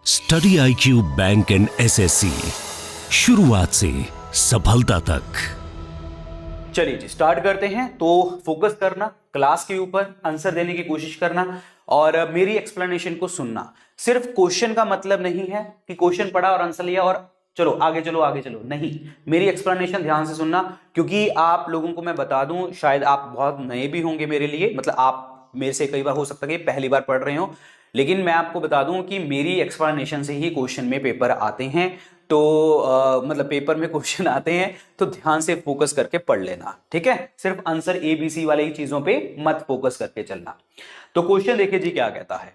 Study IQ bank and SSC, शुरुआत से सफलता तक। चलिए जी स्टार्ट करते हैं। तो फोकस करना, क्लास के ऊपर आंसर देने की कोशिश करना और मेरी एक्सप्लेनेशन को सुनना। सिर्फ क्वेश्चन का मतलब नहीं है कि क्वेश्चन पढ़ा और आंसर लिया और चलो आगे चलो आगे चलो, नहीं, मेरी एक्सप्लेनेशन ध्यान से सुनना। क्योंकि आप लोगों को मैं बता दूं, शायद आप बहुत नए भी होंगे मेरे लिए, मतलब आप मेरे से कई बार हो सकता है कि पहली बार पढ़ रहे हो, लेकिन मैं आपको बता दूं कि मेरी एक्सप्लेनेशन से ही क्वेश्चन में पेपर आते हैं। तो मतलब पेपर में क्वेश्चन आते हैं तो ध्यान से फोकस करके पढ़ लेना, ठीक है। सिर्फ आंसर ABC वाले ही चीजों पे मत फोकस करके चलना। तो क्वेश्चन देखिए जी क्या कहता है।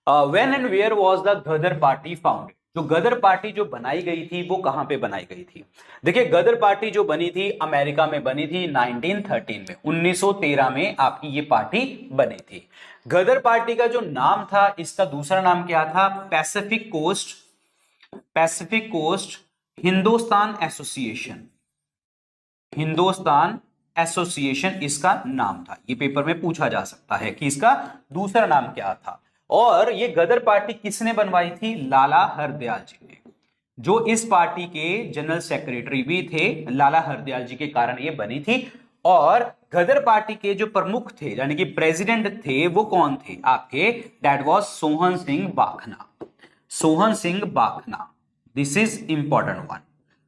When and where was the Ghadar party founded. जो गदर पार्टी जो बनाई गई थी वो कहां पे बनाई गई थी। देखिए गदर पार्टी जो बनी थी अमेरिका में बनी थी 1913 में, 1913 में आपकी ये पार्टी बनी थी। गदर पार्टी का जो नाम था, इसका दूसरा नाम क्या था, Pacific coast Hindustan association. Hindustan association इसका नाम था। ये पेपर में पूछा जा सकता है कि इसका दूसरा नाम क्या था। और ये गदर पार्टी किसने बनवाई थी, लाला हरदयाल जी ने, जो इस पार्टी के जनरल सेक्रेटरी भी थे। लाला हरदयाल जी के कारण ये बनी थी। और गदर पार्टी के जो प्रमुख थे यानी कि प्रेसिडेंट थे वो कौन थे आपके, that was Sohan Singh Bakhna. Sohan Singh Bakhna, this is important one,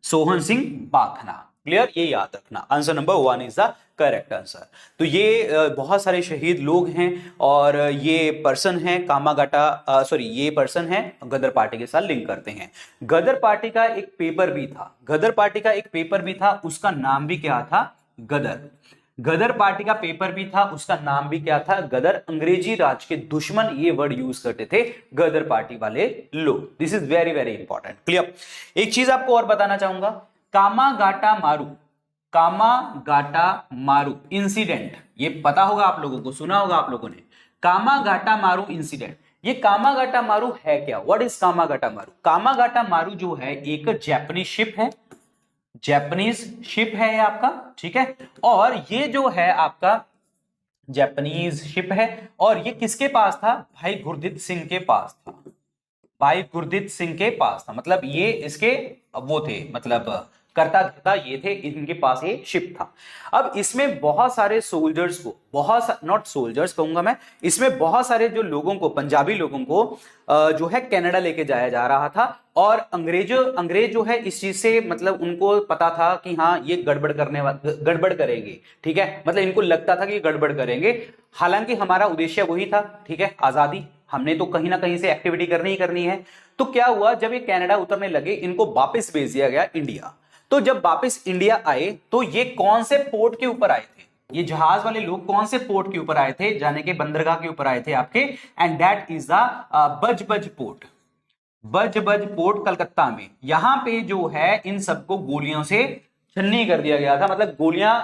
Sohan Singh Bakhna. Clear, ये याद रखना। Answer number 1 is the correct answer. तो ये बहुत सारे शहीद लोग हैं और ये पर्सन है कामागाटा, सॉरी ये पर्सन है गदर पार्टी के साथ लिंक करते हैं। गदर पार्टी का एक पेपर भी था, गदर पार्टी का एक पेपर भी था, उसका नाम भी क्या था, गदर। गदर पार्टी का पेपर भी था, उसका नाम भी क्या था, गदर। अंग्रेजी राज के दुश्मन ये वर्ड यूज करते थे गदर पार्टी वाले लोग। This is very very important. Clear. एक चीज आपको और बताना चाहूंगा, कामागाटा मारू इंसिडेंट, ये पता होगा आप लोगों को, सुना होगा आप लोगों ने, कामागाटा मारू इंसिडेंट। ये कामागाटा मारू है क्या, व्हाट इज कामागाटा मारू। कामागाटा मारू जो है एक जैपनीज शिप है, जैपनीज शिप है ये आपका, ठीक है। और ये जो है आपका जैपनीज शिप है और ये किसके पास था, भाई गुरदीप सिंह के पास था, भाई गुरदीप सिंह के पास था। मतलब ये इसके वो थे, मतलब करता धरता ये थे, इनके पास ये शिप था। अब इसमें बहुत सारे सोल्जर्स को, नॉट सोल्जर्स कहूंगा मैं, इसमें बहुत सारे जो लोगों को, पंजाबी लोगों को जो है कनाडा लेके जाया जा रहा था। और अंग्रेज जो है इस चीज से, मतलब उनको पता था कि हाँ ये गड़बड़ करेंगे, ठीक है। मतलब इनको लगता था कि गड़बड़ करेंगे, हालांकि हमारा उद्देश्य वही था, ठीक है, आजादी, हमने तो कहीं ना कहीं से एक्टिविटी करनी ही करनी है। तो क्या हुआ, जब ये कनाडा उतरने लगे इनको वापस भेज दिया गया इंडिया। तो जब वापस इंडिया आए तो ये कौन से पोर्ट के ऊपर आए थे, ये जहाज वाले लोग कौन से पोर्ट के ऊपर आए थे, जाने के बंदरगाह के ऊपर आए थे आपके, and that is the Budge Budge port. Budge Budge port Calcutta में। यहां पे जो है इन सबको गोलियों से छन्नी कर दिया गया था, मतलब गोलियां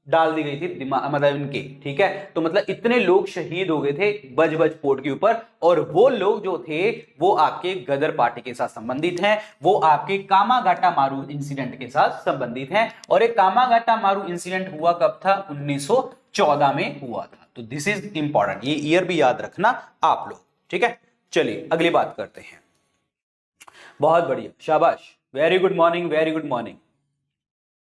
डाल दी गई थी दिमाग, मतलब इनके, ठीक है। तो मतलब इतने लोग शहीद हो गए थे बजबज पोर्ट के ऊपर। और वो लोग जो थे वो आपके गदर पार्टी के साथ संबंधित हैं, वो आपके कामागाटा मारू इंसिडेंट के साथ संबंधित हैं। और एक कामागाटा मारू इंसिडेंट हुआ कब था, 1914 में हुआ था। तो दिस इज इंपॉर्टेंट, ये ईयर भी याद रखना आप लोग, ठीक है। चलिए अगली बात करते हैं। बहुत बढ़िया, शाबाश, very good morning, very good morning.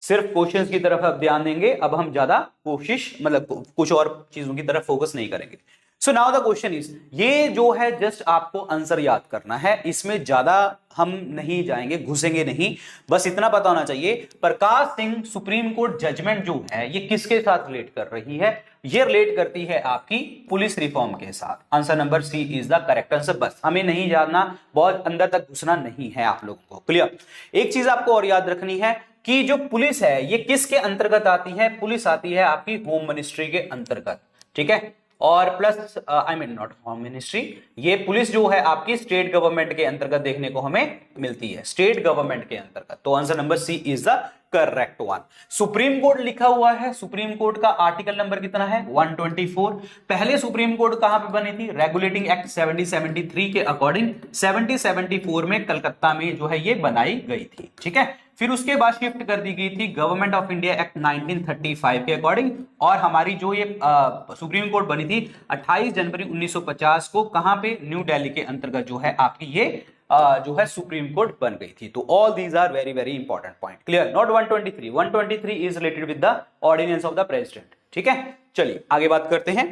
सिर्फ क्वेश्चंस की तरफ अब ध्यान देंगे, अब हम ज्यादा कोशिश, मतलब कुछ और चीजों की तरफ फोकस नहीं करेंगे। So now the question is, ये जो है जस्ट आपको आंसर याद करना है, इसमें ज्यादा हम नहीं जाएंगे, घुसेंगे नहीं, बस इतना पता होना चाहिए। Prakash Singh supreme court judgement जो है ये किसके साथ रिलेट कर रही है, ये रिलेट करती है आपकी पुलिस रिफॉर्म के साथ। Answer number C is the correct answer. बस हमें नहीं जानना, बहुत अंदर तक घुसना नहीं है आप लोगों को। क्लियर। एक चीज आपको और याद रखनी है कि जो पुलिस है ये किसके अंतर्गत आती है, पुलिस आती है आपकी होम मिनिस्ट्री के अंतर्गत, ठीक है। और plus I mean not home ministry, ये पुलिस जो है आपकी स्टेट गवर्नमेंट के अंतर्गत देखने को हमें मिलती है, स्टेट गवर्नमेंट के अंतर्गत। तो answer number C is the correct one. Supreme court लिखा हुआ है, सुप्रीम कोर्ट का आर्टिकल नंबर कितना है, 124। पहले सुप्रीम कोर्ट कहां पे बनी थी, रेगुलेटिंग एक्ट 7073 के अकॉर्डिंग 7074 में कलकत्ता में जो है ये बनाई गई थी, ठीक है। फिर उसके बाद शिफ्ट कर दी गई थी गवर्नमेंट ऑफ इंडिया एक्ट 1935 के अकॉर्डिंग। और हमारी जो ये सुप्रीम कोर्ट बनी थी 28 जनवरी 1950 को, कहां पे, न्यू दिल्ली के अंतर्गत जो है आपकी ये जो है सुप्रीम कोर्ट बन गई थी। तो all these are very very important point. Clear? Not 123, 123 is related with the ordinance of the president. ठीक है, चलिए आगे बात करते हैं।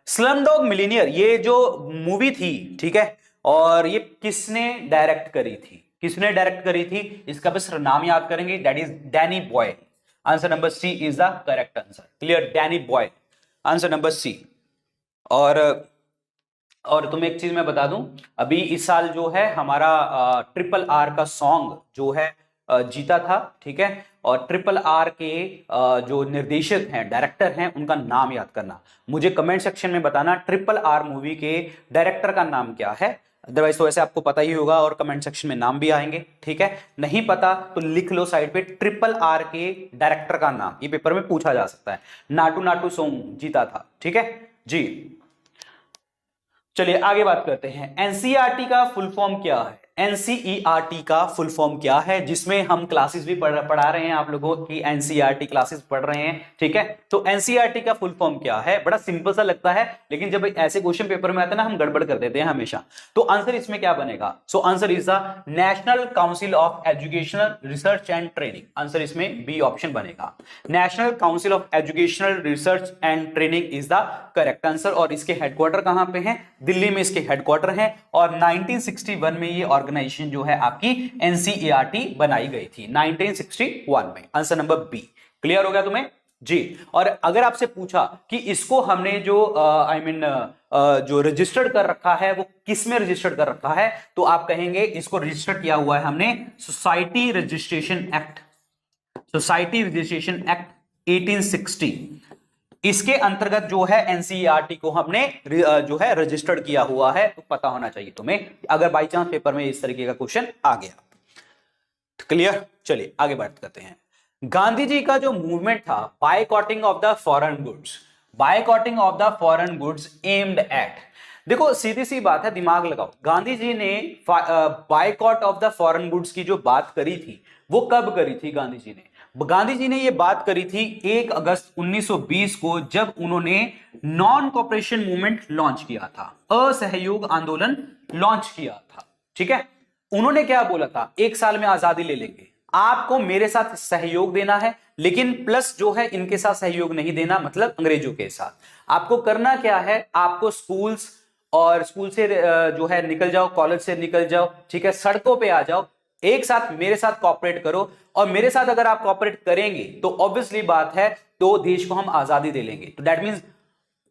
स्लम डॉग मिलियनेयर, ये जो मूवी थी, ठीक है, और ये किसने डायरेक्ट करी थी? किसने डायरेक्ट करी थी? इसका बस नाम याद करेंगे, that is Danny Boyle. Answer number C is the correct answer. Clear? Danny Boyle, answer number C. और तुम्हें एक चीज मैं बता दूं, अभी इस साल जो है हमारा ट्रिपल आर का सॉन्ग जो है जीता था। ठीक है, और ट्रिपल आर के जो निर्देशक हैं, डायरेक्टर हैं, उनका नाम याद करना। मुझे कमेंट सेक्शन में बताना ट्रिपल आर मूवी के डायरेक्टर का नाम क्या है। अदरवाइज तो वैसे आपको पता ही होगा और कमेंट सेक्शन में नाम भी आएंगे। ठीक है, नहीं पता तो लिख लो साइड पे ट्रिपल आर के डायरेक्टर का नाम, ये पेपर में पूछा जा सकता है। नाटू नाटू सॉन्ग जीता था। ठीक है जी, चलिए आगे बात करते हैं। एनसीईआरटी का फुल फॉर्म क्या है? एनसीईआरटी का फुल फॉर्म क्या है, जिसमें हम क्लासेस भी पढ़ा रहे हैं आप लोगों की, एनसीईआरटी क्लासेस पढ़ रहे हैं। ठीक है, तो एनसीईआरटी का फुल फॉर्म क्या है? बड़ा सिंपल सा लगता है, लेकिन जब ऐसे क्वेश्चन पेपर में आते हैं ना, हम गड़बड़ कर देते हैं हमेशा। तो आंसर इसमें क्या बनेगा? So answer is the national council of educational research and training. Answer इसमें बी ऑप्शन बनेगा। National council of educational research and training is the correct answer. और इसके हेडक्वार्टर कहां पे हैं? दिल्ली में इसके हेडक्वार्टर हैं। और 1961 में ये ऑर्गेनाइजेशन जो है आपकी एनसीईआरटी बनाई गई थी, 1961 में। Answer number B. क्लियर हो गया तुम्हें जी? और अगर आपसे पूछा कि इसको हमने जो जो रजिस्टर्ड कर रखा है वो किस में रजिस्टर्ड कर रखा है, तो आप कहेंगे इसको रजिस्टर्ड किया हुआ है हमने society registration act, society registration act 1860। इसके अंतर्गत जो है एनसीईआरटी को हमने जो है रजिस्टर्ड किया हुआ है। तो पता होना चाहिए तुम्हें, अगर बाई चांस पेपर में इस तरीके का क्वेश्चन आ गया। क्लियर? चलिए आगे बात करते हैं। गांधी जी का जो मूवमेंट था boycotting of the foreign goods, boycotting of the foreign goods aimed at, देखो सीधी सी बात है, दिमाग लगाओ। गांधी जी ने boycott of the foreign goods की जो बात करी थी वो कब करी थी? गांधी जी ने ये बात करी थी 1 अगस्त 1920 को, जब उन्होंने नॉन कॉपरेशन मूवमेंट लॉन्च किया था, असहयोग आंदोलन लॉन्च किया था। ठीक है, उन्होंने क्या बोला था? 1 साल में आजादी ले लेंगे, आपको मेरे साथ सहयोग देना है, लेकिन प्लस जो है इनके साथ सहयोग नहीं देना, मतलब अंग्रेजों के साथ। आपको करना क्या है? आपको स्कूल्स और स्कूल से जो है निकल जाओ, कॉलेज से निकल जाओ, ठीक है, सड़कों पे आ जाओ, एक साथ मेरे साथ कॉपरेट करो। और मेरे साथ अगर आप कॉपरेट करेंगे तो ऑब्वियसली बात है, तो देश को हम आजादी दे लेंगे। तो that means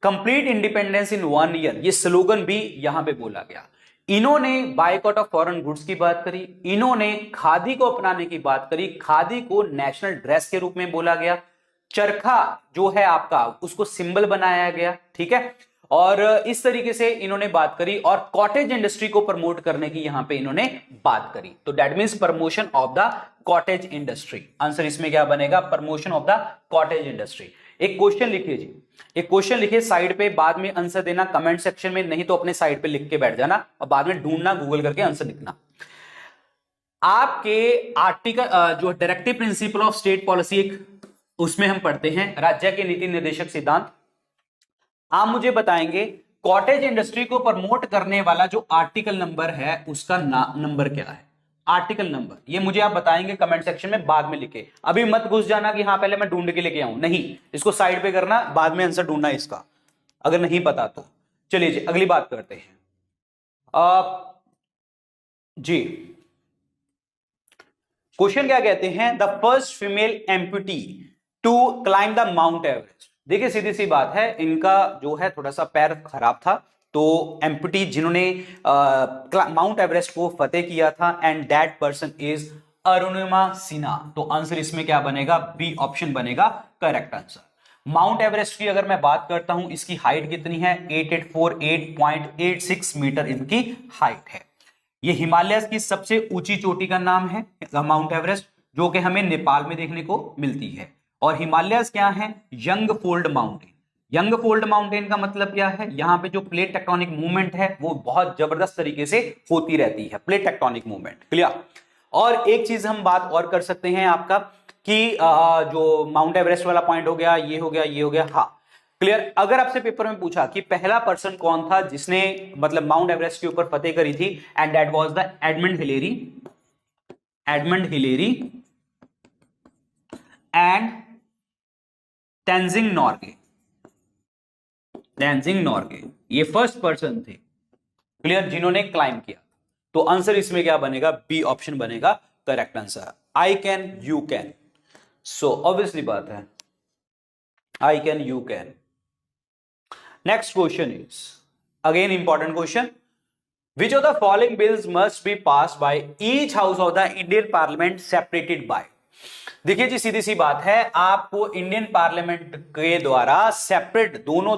complete independence in 1 year, ये स्लोगन भी यहां पे बोला गया। इन्होंने बायकॉट ऑफ फॉरेन गुड्स की बात करी, इन्होंने खादी को अपनाने की बात करी, खादी को नेशनल ड्रेस के रूप में बोला गया, चरखा जो है आपका उसको सिंबल बनाया गया। ठीक है, और इस तरीके से इन्होंने बात करी, और कॉटेज इंडस्ट्री को प्रमोट करने की यहां पे इन्होंने बात करी। तो that means promotion of the cottage industry. Answer इसमें क्या बनेगा? Promotion of the cottage industry. एक क्वेश्चन लिखिए जी, एक क्वेश्चन लिखिए साइड पे, बाद में आंसर देना कमेंट सेक्शन में, नहीं तो अपने साइड पे लिख के बैठ जाना और बाद में ढूंढना, गूगल करके आंसर लिखना। आपके आर्टिकल जो directive principle of state policy, एक उसमें हम पढ़ते हैं राज्य के नीति निर्देशक सिद्धांत। आप मुझे बताएंगे कॉटेज इंडस्ट्री को प्रमोट करने वाला जो आर्टिकल नंबर है उसका नंबर क्या है? आर्टिकल नंबर, ये मुझे आप बताएंगे कमेंट सेक्शन में, बाद में लिखे। अभी मत घुस जाना कि हाँ पहले मैं ढूंढ के लेके आऊं, नहीं, इसको साइड पे करना, बाद में आंसर ढूंढना इसका, अगर नहीं पता तो। चलिए जी अगली बात करते हैं। जी क्वेश्चन क्या कहते हैं? The first female amputee to climb the mount Everest. देखिए सीधी सी बात है, इनका जो है थोड़ा सा पैर खराब था, तो एम्पुटी जिन्होंने माउंट एवरेस्ट को फतेह किया था, and that person is Arunima Sinha. तो आंसर इसमें क्या बनेगा? बी ऑप्शन बनेगा करेक्ट आंसर। माउंट एवरेस्ट की अगर मैं बात करता हूं, इसकी हाइट कितनी है? 8848.86 मीटर इनकी हाइट है। ये हिमालय की सबसे ऊंची चोटी का नाम है माउंट एवरेस्ट, जो कि हमें नेपाल में देखने को मिलती है। और हिमालयस क्या है? Young fold mountain. Young fold mountain का मतलब क्या है? यहां पे जो प्लेट टेक्टोनिक मूवमेंट है वो बहुत जबरदस्त तरीके से होती रहती है, प्लेट टेक्टोनिक मूवमेंट। क्लियर? और एक चीज हम बात और कर सकते हैं आपका कि जो माउंट एवरेस्ट वाला पॉइंट हो गया, ये हो गया, ये हो गया, हाँ, क्लियर। अगर आपसे पेपर में पूछा कि पहला पर्सन कौन था जिसने मतलब माउंट एवरेस्ट के ऊपर फतेह करी थी, and that was the Edmund Hillary and Tenzing Norgay, ये फर्स्ट पर्सन थे, क्लियर, जिन्होंने क्लाइम किया। तो आंसर इसमें क्या बनेगा? बी ऑप्शन बनेगा correct answer. I can, you can, so obviously बात है, I can, you can. Next question is again important question, which of the following bills must be passed by each house of the Indian Parliament separated by? देखिए जी, सीधी सी बात है, आपको Indian parliament के द्वारा separate दोनों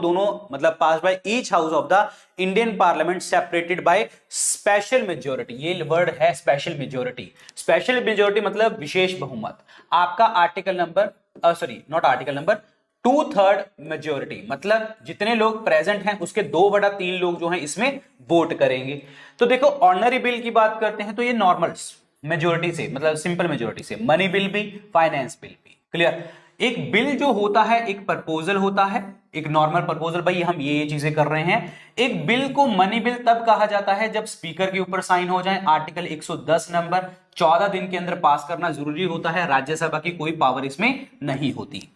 मतलब pass by each house of the Indian parliament separated by special majority. ये word है स्पेशल मेजोरिटी। स्पेशल मेजोरिटी मतलब विशेष बहुमत। आपका article number not article number 2/3 majority, मतलब जितने लोग प्रेजेंट हैं उसके 2/3 लोग जो हैं इसमें वोट करेंगे। तो देखो, ऑर्डिनरी बिल की बात करते हैं तो ये नॉर्मल मेजोरिटी से, मतलब सिंपल मेजोरिटी से, मनी बिल भी, फाइनेंस बिल भी, क्लियर। एक बिल जो होता है एक प्रपोजल होता है, एक नॉर्मल प्रपोजल, भाई हम ये चीजें कर रहे हैं। एक बिल को मनी बिल तब कहा जाता है जब स्पीकर के ऊपर साइन हो जाए। आर्टिकल 110 नंबर, 14 दिन के अंदर पास करना जरूरी होता है, राज्यसभा की कोई पावर इसमें नहीं होती।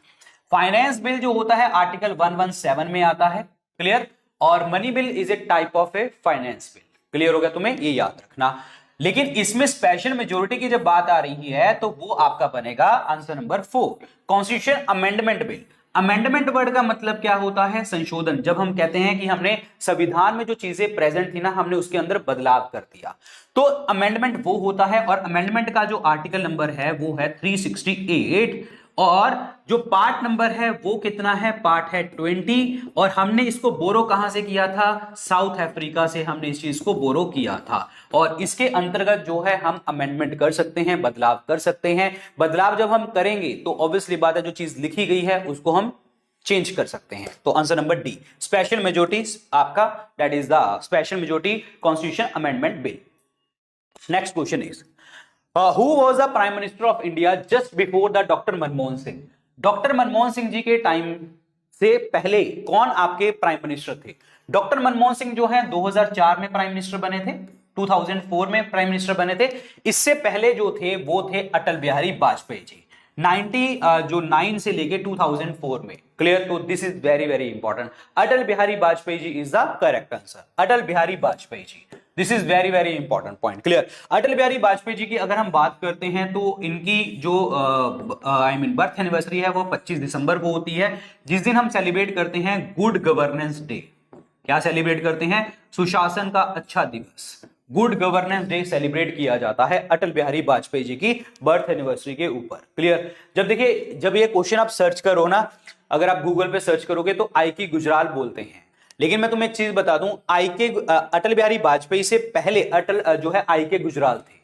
फाइनेंस बिल जो होता है आर्टिकल 117 में आता है, क्लियर। और money bill is a type of A finance bill, clear हो गया तुम्हें, ये याद रखना। लेकिन इसमें स्पेशल मेजोरिटी की जब बात आ रही है तो वो आपका बनेगा answer number 4, constitution amendment bill. Amendment word का मतलब क्या होता है? संशोधन। जब हम कहते हैं कि हमने संविधान में जो चीजें प्रेजेंट थी ना, हमने उसके अंदर बदलाव कर दिया, तो अमेंडमेंट वो होता है। और अमेंडमेंट का जो आर्टिकल नंबर है वो है 368, और जो पार्ट नंबर है वो कितना है? पार्ट है 20। और हमने इसको बोरो कहां से किया था? साउथ अफ्रीका से हमने इस चीज को बोरो किया था। और इसके अंतर्गत जो है हम अमेंडमेंट कर सकते हैं, बदलाव कर सकते हैं। बदलाव जब हम करेंगे तो ऑब्वियसली बात है, जो चीज लिखी गई है उसको हम चेंज कर सकते हैं। तो answer number D, special majority आपका, that is the special majority constitution amendment bill. Next question is who was the prime minister of India just before the doctor Manmohan Singh? Doctor Manmohan Singh ji के टाइम से पहले कौन आपके प्राइम मिनिस्टर थे? Doctor Manmohan Singh जो है 2004 में प्राइम मिनिस्टर बने थे, 2004 में प्राइम मिनिस्टर बने थे। इससे पहले जो थे वो थे अटल बिहारी वाजपेयी जी, 9 से लेके 2004 में, क्लियर। तो this is very very important. Atal Bihari Vajpayee ji is the correct answer, Atal Bihari Vajpayee ji, this is very very important point, clear. Atal Bihari Vajpayee ji की अगर हम बात करते हैं तो इनकी जो बर्थ एनिवर्सरी है वो 25 दिसंबर को होती है, जिस दिन हम सेलिब्रेट करते हैं गुड गवर्नेंस डे। क्या सेलिब्रेट करते हैं? सुशासन का अच्छा दिवस, गुड गवर्नेंस डे सेलिब्रेट किया जाता है अटल बिहारी वाजपेयी जी की बर्थ एनिवर्सरी के ऊपर, क्लियर। जब देखिए, जब ये क्वेश्चन आप सर्च करो ना, अगर आप गूगल पे सर्च करोगे तो आई के गुजराल बोलते हैं, लेकिन मैं तुम्हें एक चीज बता दूं, अटल बिहारी वाजपेयी से पहले अटल जो है आई के गुजराल थे।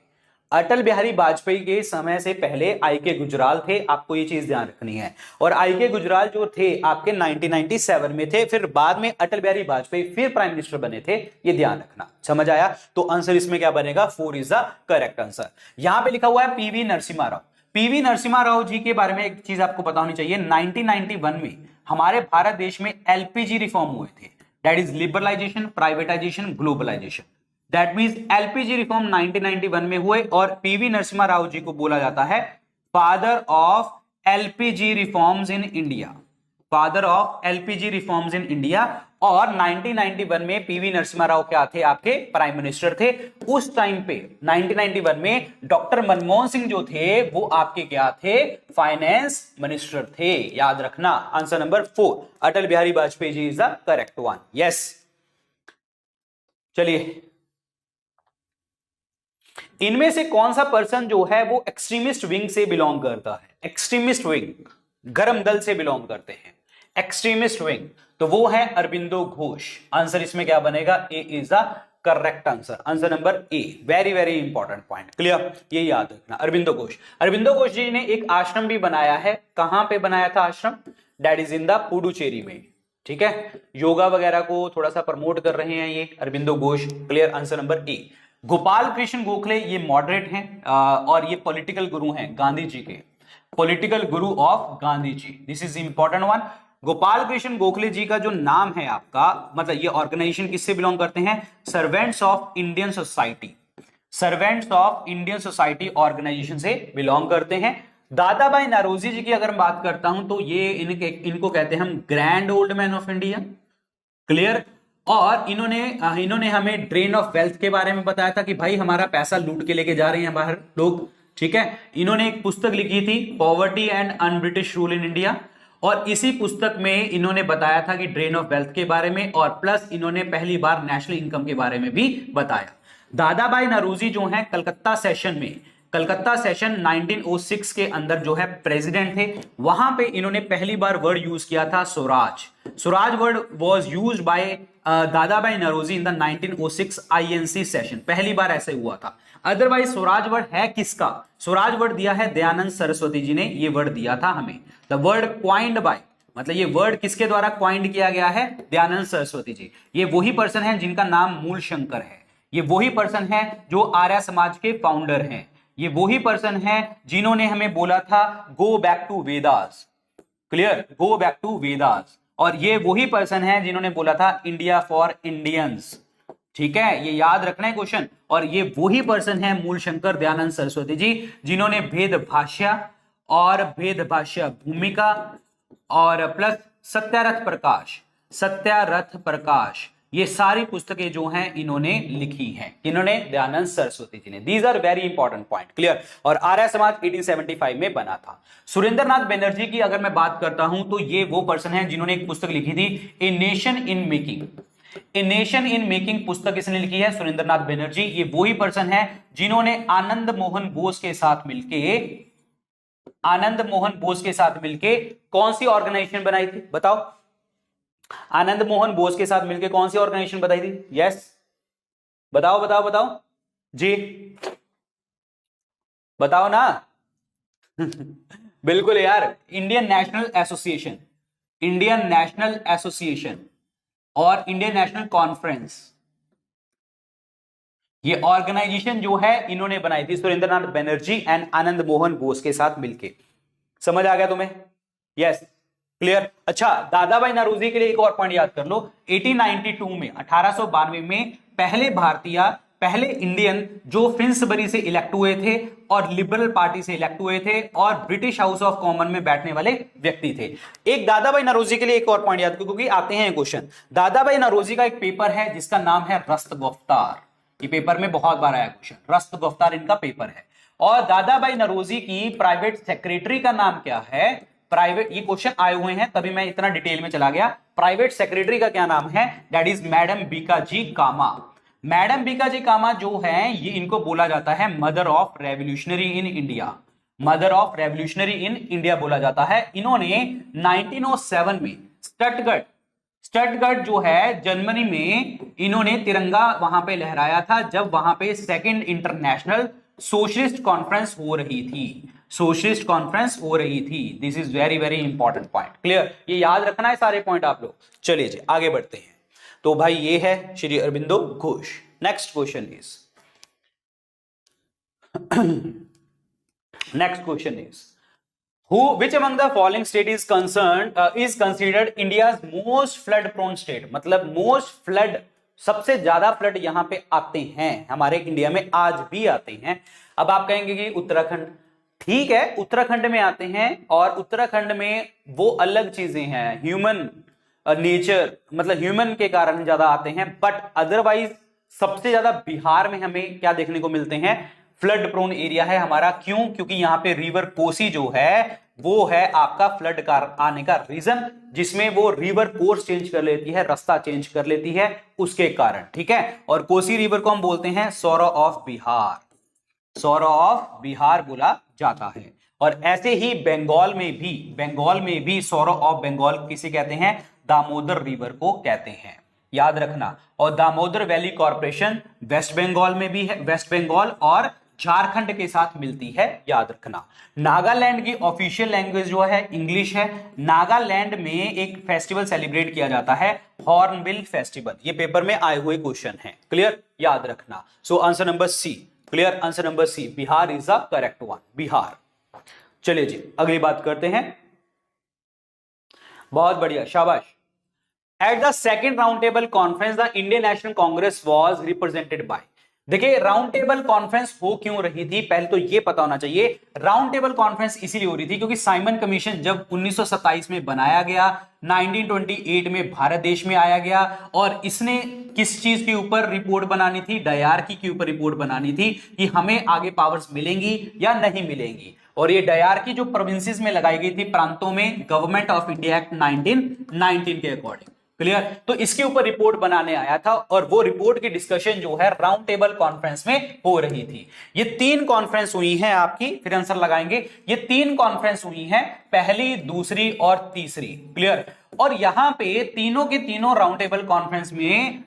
अटल बिहारी वाजपेयी के समय से पहले आई के गुजराल थे, आपको ये चीज ध्यान रखनी है। और आई के गुजराल जो थे आपके 1997 में थे, फिर बाद में अटल बिहारी वाजपेयी फिर प्राइम मिनिस्टर बने थे, ये ध्यान रखना, समझ आया? तो आंसर इसमें क्या बनेगा? 4 इज द करेक्ट आंसर। यहां पे लिखा हुआ है पीवी नरसिम्हा राव। पीवी नरसिम्हा राव जी के बारे में एक चीज आपको पता होनी चाहिए, 1991 में हमारे भारत देश में एलपीजी रिफॉर्म हुए थे, that is liberalization, privatization, globalization. That means LPG reform 1991 में हुए, और पीवी नरसिम्हा राव जी को बोला जाता है father of LPG reforms in India, father of LPG reforms in India. और 1991 में पीवी नरसिम्हा राव क्या थे? आपके प्राइम मिनिस्टर थे। उस टाइम पे 1991 में डॉक्टर मनमोहन सिंह जो थे वो आपके क्या थे? फाइनेंस मिनिस्टर थे, याद रखना। Answer number 4, Atal Bihari Vajpayee ji is the correct one, yes. चलिए, इनमें से कौन सा पर्सन जो है वो एक्सट्रीमिस्ट विंग से बिलोंग करता है? एक्सट्रीमिस्ट विंग, गरम दल से बिलोंग करते हैं, एक्सट्रीमिस्ट विंग, तो वो है अरबिंदो घोष। आंसर इसमें क्या बनेगा? A is the correct answer, answer number A, very very important point, clear, ये याद रखना। अरबिंदो घोष, अरबिंदो घोष जी ने एक आश्रम भी बनाया है, कहां पे बनाया था आश्रम? That is in the Puducherry में, ठीक है। योगा वगैरह को थोड़ा सा प्रमोट कर रहे हैं ये Aurobindo Ghosh, clear, answer number ए। गोपाल कृष्ण गोखले, ये मॉडरेट हैं और ये पॉलिटिकल गुरु हैं गांधी जी के, political guru of Gandhi ji, this is important one. Gopal Krishna Gokhale ji का जो नाम है आपका, मतलब ये ऑर्गेनाइजेशन किससे बिलोंग करते हैं? Servants of Indian society, servants of Indian society organization से बिलोंग करते हैं। दादा भाई नौरोजी जी की अगर मैं बात करता हूं तो ये इनको कहते हैं हम grand old man of India. Clear. और इन्होंने हमें ड्रेन ऑफ वेल्थ के बारे में बताया था कि भाई हमारा पैसा लूट के लेके जा रहे हैं बाहर लोग। ठीक है। इन्होंने एक पुस्तक लिखी थी poverty and un British rule in India, और इसी पुस्तक में इन्होंने बताया था कि ड्रेन ऑफ वेल्थ के बारे में, और प्लस इन्होंने पहली बार नेशनल इनकम के बारे में भी बताया। दादा भाई नौरोजी जो है कलकत्ता सेशन 1906 के अंदर जो है प्रेसिडेंट थे। वहां पे इन्होंने पहली बार वर्ड यूज किया था swaraj. Swaraj word was used by Dada Bhai Naoroji in the 1906 INC session, पहली बार ऐसे हुआ था। अदरवाइज स्वराज वर्ड है किसका? स्वराज वर्ड दिया है दयानंद सरस्वती जी ने, ये वर्ड दिया था हमें। द वर्ड क्वाइंड बाय, मतलब ये वर्ड किसके द्वारा क्वाइंड किया गया है? दयानंद सरस्वती जी। ये वही पर्सन है जिनका नाम मूल शंकर है, ये वही पर्सन है जो आर्य समाज के फाउंडर हैं, ये वही पर्सन है जिन्होंने हमें बोला था go back to Vedas. Clear, go back to Vedas. और ये वही पर्सन है जिन्होंने बोला था इंडिया फॉर इंडियंस। ठीक है, ये याद रखना है क्वेश्चन। और ये वही पर्सन है मूल शंकर दयानंद सरस्वती जी, जिन्होंने भेद भाष्य और भेद भाष्य भूमिका और प्लस सत्यारथ प्रकाश, ये सारी पुस्तकें जो हैं इन्होंने लिखी हैं। इन्होंने दयानंद सरस्वती जी ने। These are very important point. Clear. और आर्य समाज 1875 में बना था। सुरेंद्रनाथ बनर्जी की अगर मैं बात करता हूं तो ये वो पर्सन है जिन्होंने एक पुस्तक लिखी थी a nation in making. A nation in making पुस्तक किसने लिखी है? सुरेंद्रनाथ बनर्जी। ये वही पर्सन है जिन्होंने आनंद मोहन बोस के साथ मिलके कौन सी ऑर्गेनाइजेशन बनाई थी? बताओ। आनंद मोहन बोस के साथ मिलकर कौन सी ऑर्गेनाइजेशन बताई थी? यस, बताओ जी, बताओ ना। बिल्कुल यार, इंडियन नेशनल एसोसिएशन और इंडियन नेशनल कॉन्फ्रेंस, ये ऑर्गेनाइजेशन जो है इन्होंने बनाई थी सुरेंद्रनाथ बनर्जी एंड आनंद मोहन बोस के साथ मिलके। समझ आ गया तुम्हें? Yes, clear. अच्छा, दादा भाई नौरोजी के लिए एक और पॉइंट याद कर लो। 1892 में पहले इंडियन जो फिंसबरी से इलेक्ट हुए थे और लिबरल पार्टी से इलेक्ट हुए थे और ब्रिटिश हाउस ऑफ कॉमन में बैठने वाले व्यक्ति थे। एक दादा भाई नौरोजी के लिए एक और पॉइंट याद करो क्योंकि आते हैं क्वेश्चन। दादा भाई नौरोजी का एक पेपर है जिसका नाम है रस्त गुफ्तार। ये पेपर में बहुत बार आया क्वेश्चन, रस्त गुफ्तार इनका पेपर है। और दादा भाई नौरोजी की प्राइवेट सेक्रेटरी का नाम क्या है? प्राइवेट, ये क्वेश्चन आए हुए हैं तभी मैं इतना डिटेल में चला गया। प्राइवेट सेक्रेटरी का क्या नाम है? That is madam Bhikaiji Cama. Madam Bhikaiji Cama जो है ये इनको बोला जाता है mother of revolutionary in India. Mother of revolutionary in India बोला जाता है। इन्होंने 1907 में स्टटगर्ट जो है जर्मनी में इन्होंने तिरंगा वहां पे लहराया था जब वहां पे सेकंड इंटरनेशनल सोशलिस्ट कॉन्फ्रेंस हो रही थी। This is very very important point. Clear, ये याद रखना है सारे पॉइंट आप लोग। चलिए जी आगे बढ़ते हैं। तो भाई ये है Shri Aurobindo Ghosh. Next question is which among the following state is considered India's most flood prone state? मतलब most flood, सबसे ज्यादा फ्लड यहां पे आते हैं हमारे इंडिया में, आज भी आते हैं। अब आप कहेंगे कि उत्तराखंड, ठीक है उत्तराखंड में आते हैं और उत्तराखंड में वो अलग चीजें हैं, ह्यूमन नेचर, मतलब ह्यूमन के कारण ज्यादा आते हैं। बट अदरवाइज सबसे ज्यादा बिहार में हमें क्या देखने को मिलते हैं? फ्लड प्रोन एरिया है हमारा। क्यों? क्योंकि यहां पे रिवर कोसी जो है वो है आपका फ्लड का आने का रीजन, जिसमें वो रिवर कोर्स चेंज कर लेती है, रास्ता चेंज कर लेती है उसके कारण। ठीक है, और कोसी रिवर को हम बोलते हैं सौरो ऑफ बिहार बोला जाता है। और ऐसे ही बंगाल में भी सौरो ऑफ बंगाल किसे कहते हैं? दामोदर रिवर को कहते हैं, याद रखना। और Damodar valley corporation West Bengal में भी है, वेस्ट बंगाल और झारखंड के साथ मिलती है, याद रखना। नागालैंड की ऑफिशियल लैंग्वेज जो है इंग्लिश है। नागालैंड में एक फेस्टिवल सेलिब्रेट किया जाता है, हॉर्नबिल फेस्टिवल। ये पेपर में आए हुए क्वेश्चन हैं, क्लियर, याद रखना। So answer number C, clear, answer number C, Bihar is the correct one, Bihar. चलिए जी अगली बात करते हैं। बहुत बढ़िया, शाबाश। At the second roundtable conference, the Indian National Congress was represented by। देखिए राउंड टेबल कॉन्फ्रेंस हो क्यों रही थी, पहले तो ये पता होना चाहिए। राउंड टेबल कॉन्फ्रेंस इसीलिए हो रही थी क्योंकि साइमन कमीशन जब 1927 में बनाया गया, 1928 में भारत देश में आया गया, और इसने किस चीज के ऊपर रिपोर्ट बनानी थी, डायरकी के ऊपर रिपोर्ट बनानी थी कि हमें आगे पावर्स मिलेंगी या नहीं मिलेंगी। और ये डायरकी जो प्रोविंसेस में लगाई गई थी, प्रांतों में, गवर्नमेंट ऑफ इंडिया एक्ट 1919 के अकॉर्डिंग। क्लियर? तो इसके ऊपर रिपोर्ट बनाने आया था और वो रिपोर्ट की डिस्कशन जो है राउंड टेबल कॉन्फ्रेंस में हो रही थी। ये 3 कॉन्फ्रेंस हुई हैं आपकी, फिर आंसर लगाएंगे। ये 3 कॉन्फ्रेंस हुई हैं, पहली, दूसरी और तीसरी। क्लियर? और यहां पे तीनों के तीनों राउंड टेबल कॉन्फ्रेंस में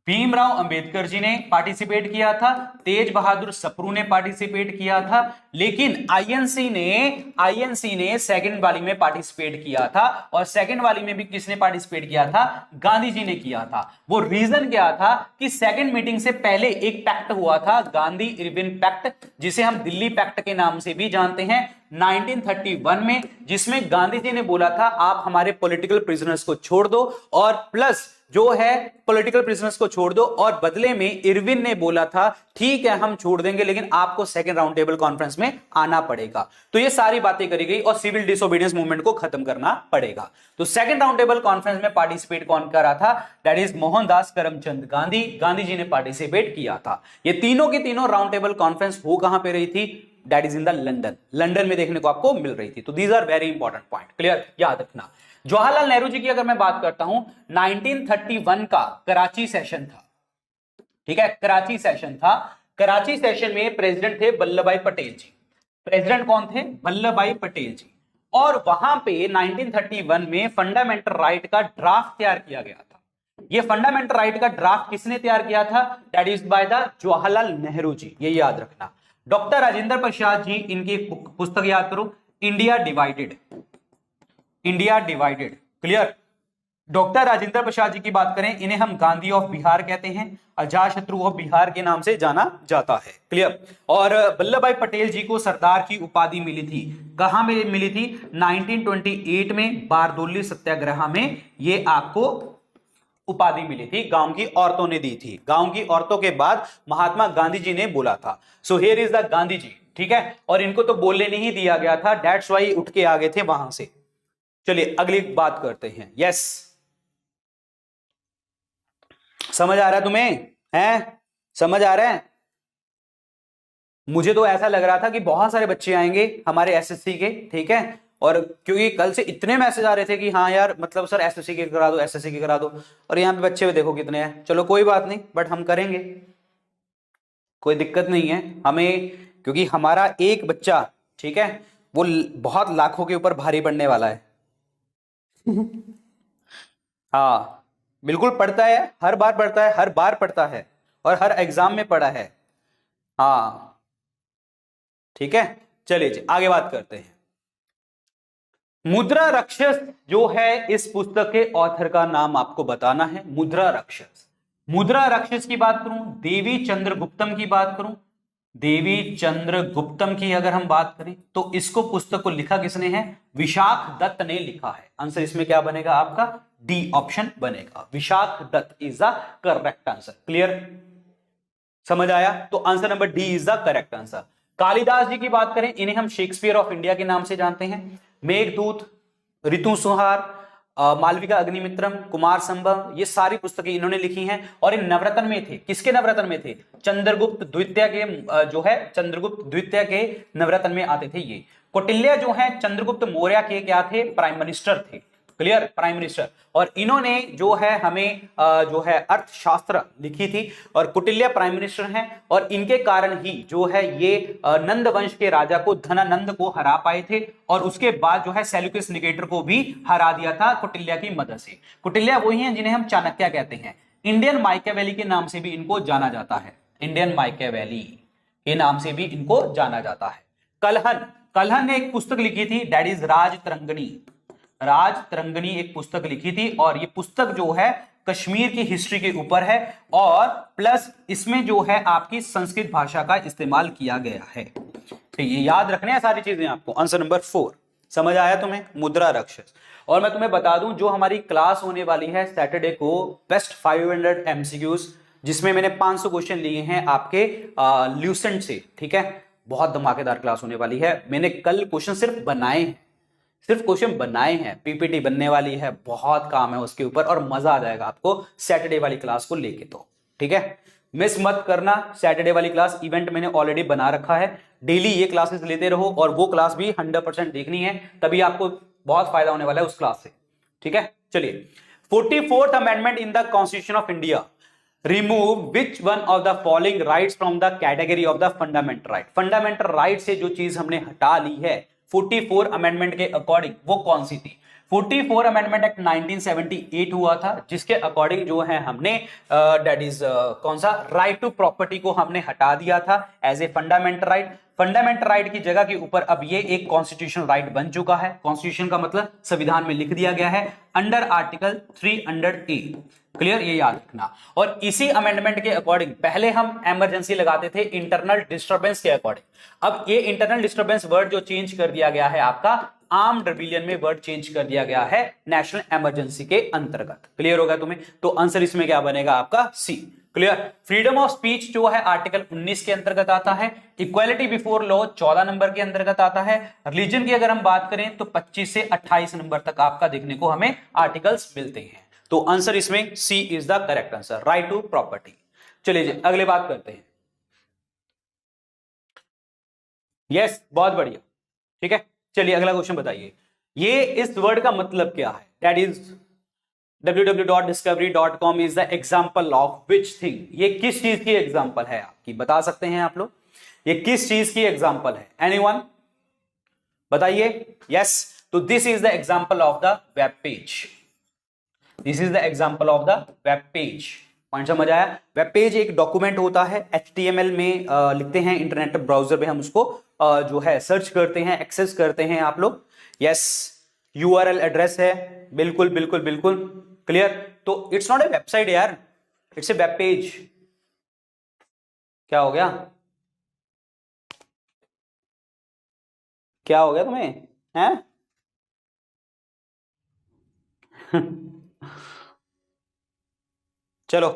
भीमराव अंबेडकर जी ने पार्टिसिपेट किया था, तेज बहादुर सप्रू ने पार्टिसिपेट किया था, लेकिन आईएनसी ने सेकंड वाली में पार्टिसिपेट किया था। और सेकंड वाली में भी किसने पार्टिसिपेट किया था? गांधी जी ने किया था। वो रीजन क्या था कि सेकंड मीटिंग से पहले एक पैक्ट हुआ था, गांधी इरविन पैक्ट, जिसे हम दिल्ली पैक्ट के नाम से भी जानते हैं, 1931 में, जिसमें गांधी जी ने बोला था आप हमारे पॉलिटिकल प्रिजनर्स को छोड़ दो, और प्लस जो है पॉलिटिकल प्रिजनर्स को छोड़ दो, और बदले में इरविन ने बोला था ठीक है हम छोड़ देंगे लेकिन आपको सेकंड राउंड टेबल कॉन्फ्रेंस में आना पड़ेगा। तो ये सारी बातें करी गई और सिविल डिसोबीडियंस मूवमेंट को खत्म करना पड़ेगा। तो सेकंड राउंड टेबल कॉन्फ्रेंस में पार्टिसिपेट कौन कर रहा था? दैट इज मोहनदास करमचंद गांधी जी ने पार्टिसिपेट किया था। ये तीनों के तीनों राउंड टेबल कॉन्फ्रेंस हो कहां पे रही थी? That is in the London में देखने को आपको मिल रही थी। तो these are very important point. Clear? याद रखना। जवाहरलाल नेहरू जी की अगर मैं बात करता हूं, 1931 का कराची सेशन था। ठीक है, कराची सेशन था। कराची सेशन में प्रेसिडेंट थे वल्लभ भाई पटेल जी। प्रेसिडेंट कौन थे? वल्लभ भाई पटेल जी। और वहां पे 1931 में फंडामेंटल राइट का ड्राफ्ट तैयार किया गया था। ये फंडामेंटल राइट का ड्राफ्ट किसने तैयार किया था? That is by the Jawaharlal Nehru ji. ये याद रखना। डॉक्टर राजेंद्र प्रसाद जी, इनकी पुस्तक याद करो, India divided. Clear? Doctor Rajendra Prasad ji की बात करें, इन्हें हम गांधी ऑफ बिहार कहते हैं, अजातशत्रु ऑफ बिहार के नाम से जाना जाता है। क्लियर? और वल्लभ भाई पटेल जी को सरदार की उपाधि मिली थी। कहां में मिली थी? 1928 में बारदोली सत्याग्रह में ये आपको उपाधि मिली थी, गांव की औरतों ने दी थी। गांव की औरतों के बाद महात्मा गांधी जी ने बोला था। So here is the Gandhi ji. ठीक है? और इनको तो बोलने नहीं दिया गया था, दैट्स व्हाई उठ के आ गए थे वहां से। चलिए अगली बात करते हैं। यस, समझ आ रहा है तुम्हें? समझ आ रहा है? मुझे तो ऐसा लग रहा था कि बहुत सारे बच्चे आएंगे हमारे एसएससी के। ठीक है? और क्योंकि कल से इतने मैसेज आ रहे थे कि हाँ यार मतलब सर एसएससी के करा दो, एसएससी के करा दो, और यहाँ पे बच्चे देखो कितने हैं। चलो कोई बात नहीं, बट हम करेंगे, कोई दिक्कत नहीं है हमें, क्योंकि हमारा एक बच्चा, ठीक है, वो बहुत लाखों के ऊपर भारी पड़ने वाला है। हाँ बिल्कुल पढ़ता है, हर बार पढ़ता है, हर बार पढ़ता है, और हर एग्जाम में पढ़ा है। हाँ ठीक है, चलिए जी आगे बात करते हैं। मुद्रा राक्षस जो है, इस पुस्तक के ऑथर का नाम आपको बताना है। मुद्रा राक्षस, मुद्रा राक्षस की बात करूं, देवी चंद्रगुप्तम की बात करूं, देवी चंद्रगुप्तम की अगर हम बात करें तो इसको, पुस्तक को लिखा किसने है? विशाख दत्त ने लिखा है। आंसर इसमें क्या बनेगा आपका? डी ऑप्शन बनेगा। Vishakha Datta is the correct answer. Clear? समझ आया? तो answer number D is the correct answer. Kalidas ji की बात करें, इन्हें हम शेक्सपियर ऑफ इंडिया के नाम से जानते हैं। मेघदूत, ऋतु संहार, मालविका अग्निमित्रम, कुमार संभव, ये सारी पुस्तकें इन्होंने लिखी हैं। और इन नवरत्न में थे, किसके नवरत्न में थे? चंद्रगुप्त द्वितीय के, जो है चंद्रगुप्त द्वितीय के नवरत्न में आते थे ये। कौटिल्य जो है चंद्रगुप्त मौर्य के क्या थे? प्राइम मिनिस्टर थे। क्लियर? Prime minister. और इन्होंने जो है हमें जो है अर्थशास्त्र लिखी थी, और कौटिल्य प्राइम मिनिस्टर हैं, और इनके कारण ही जो है ये नंद वंश के राजा को, धनानंद को हरा पाए थे, और उसके बाद जो है सेल्यूकस निकेटर को भी हरा दिया था कौटिल्य की मदद से। कौटिल्य वही हैं जिन्हें हम चाणक्य कहते हैं। इंडियन माइकेवेली के नाम से भी इनको जाना जाता है। इंडियन माइकेवेली के नाम से भी इनको जाना जाता है। कलहन ने एक पुस्तक लिखी थी, दैट इज राजतरंगिणी एक पुस्तक लिखी थी, और ये पुस्तक जो है कश्मीर की हिस्ट्री के ऊपर है, और प्लस इसमें जो है आपकी संस्कृत भाषा का इस्तेमाल किया गया है। तो ये याद रखने हैं सारी चीजें आपको। Answer number 4। समझ आया तुम्हें? मुद्रा राक्षस। और मैं तुम्हें बता दूं जो हमारी क्लास होने वाली है सैटरडे को, बेस्ट 500 एमसीक्यूज, जिसमें मैंने 500 क्वेश्चन लिए हैं आपके ल्यूसेंट से, ठीक है। बहुत धमाकेदार क्लास होने वाली है। मैंने कल क्वेश्चन सिर्फ बनाए हैं, सिर्फ क्वेश्चन बनाए हैं, पीपीटी बनने वाली है, बहुत काम है उसके ऊपर और मजा आ जाएगा आपको सैटरडे वाली क्लास को लेके, तो ठीक है। मिस मत करना सैटरडे वाली क्लास, इवेंट मैंने ऑलरेडी बना रखा है। डेली ये क्लासेस लेते रहो और वो क्लास भी 100% देखनी है, तभी आपको बहुत फायदा होने वाला है उस क्लास से, ठीक है। चलिए, 44th amendment in the constitution of India remove which one of the following rights from the category of the fundamental right. Fundamental right से जो चीज हमने हटा ली है 44 अमेंडमेंट के अकॉर्डिंग, वो कौन सी थी? 44 अमेंडमेंट एक्ट 1978 हुआ था, जिसके अकॉर्डिंग जो है हमने दैट इज कौन सा, राइट टू प्रॉपर्टी को हमने हटा दिया था as a fundamental right. Fundamental right की जगह के ऊपर अब ये एक कॉन्स्टिट्यूशनल राइट बन चुका है। कॉन्स्टिट्यूशन का मतलब संविधान में लिख दिया गया है अंडर आर्टिकल 300A। क्लियर, ये याद रखना। और इसी अमेंडमेंट के अकॉर्डिंग पहले हम इमरजेंसी लगाते थे इंटरनल डिस्टर्बेंस के अकॉर्डिंग, अब ये इंटरनल डिस्टर्बेंस वर्ड जो चेंज कर दिया गया है आपका आर्म्ड रिबेलियन में वर्ड चेंज कर दिया गया है नेशनल इमरजेंसी के अंतर्गत। क्लियर होगा तुम्हें? तो आंसर इसमें क्या बनेगा आपका? सी। क्लियर। फ्रीडम ऑफ स्पीच जो है आर्टिकल 19 के अंतर्गत आता है। इक्वालिटी बिफोर लॉ 14 नंबर के अंतर्गत आता है। रिलीजन की अगर हम बात करें तो 25 से 28 नंबर तक आपका देखने को हमें आर्टिकल्स मिलते हैं। तो आंसर इसमें C is the correct answer, right to property. चलिए जी, अगले बात करते हैं। यस, बहुत बढ़िया, ठीक है। चलिए अगला क्वेश्चन बताइए, ये इस वर्ड का मतलब क्या है? That is www.discovery.com is the example of which thing. ये किस चीज की एग्जाम्पल है आपकी, बता सकते हैं आप लोग? ये किस चीज की एग्जाम्पल है? एनीवन बताइए। यस, तो this is the example of the web page. This is the example of the web page. Point समझ आया? वेब पेज एक डॉक्यूमेंट होता है, HTML में लिखते हैं, इंटरनेट ब्राउजर पे हम उसको जो है सर्च करते हैं, एक्सेस करते हैं आप लोग। यस, URL एड्रेस है, बिल्कुल बिल्कुल बिल्कुल क्लियर। तो इट्स नॉट ए वेबसाइट यार, इट्स ए वेब पेज। क्या हो गया? क्या हो गया तुम्हें? हैं? चलो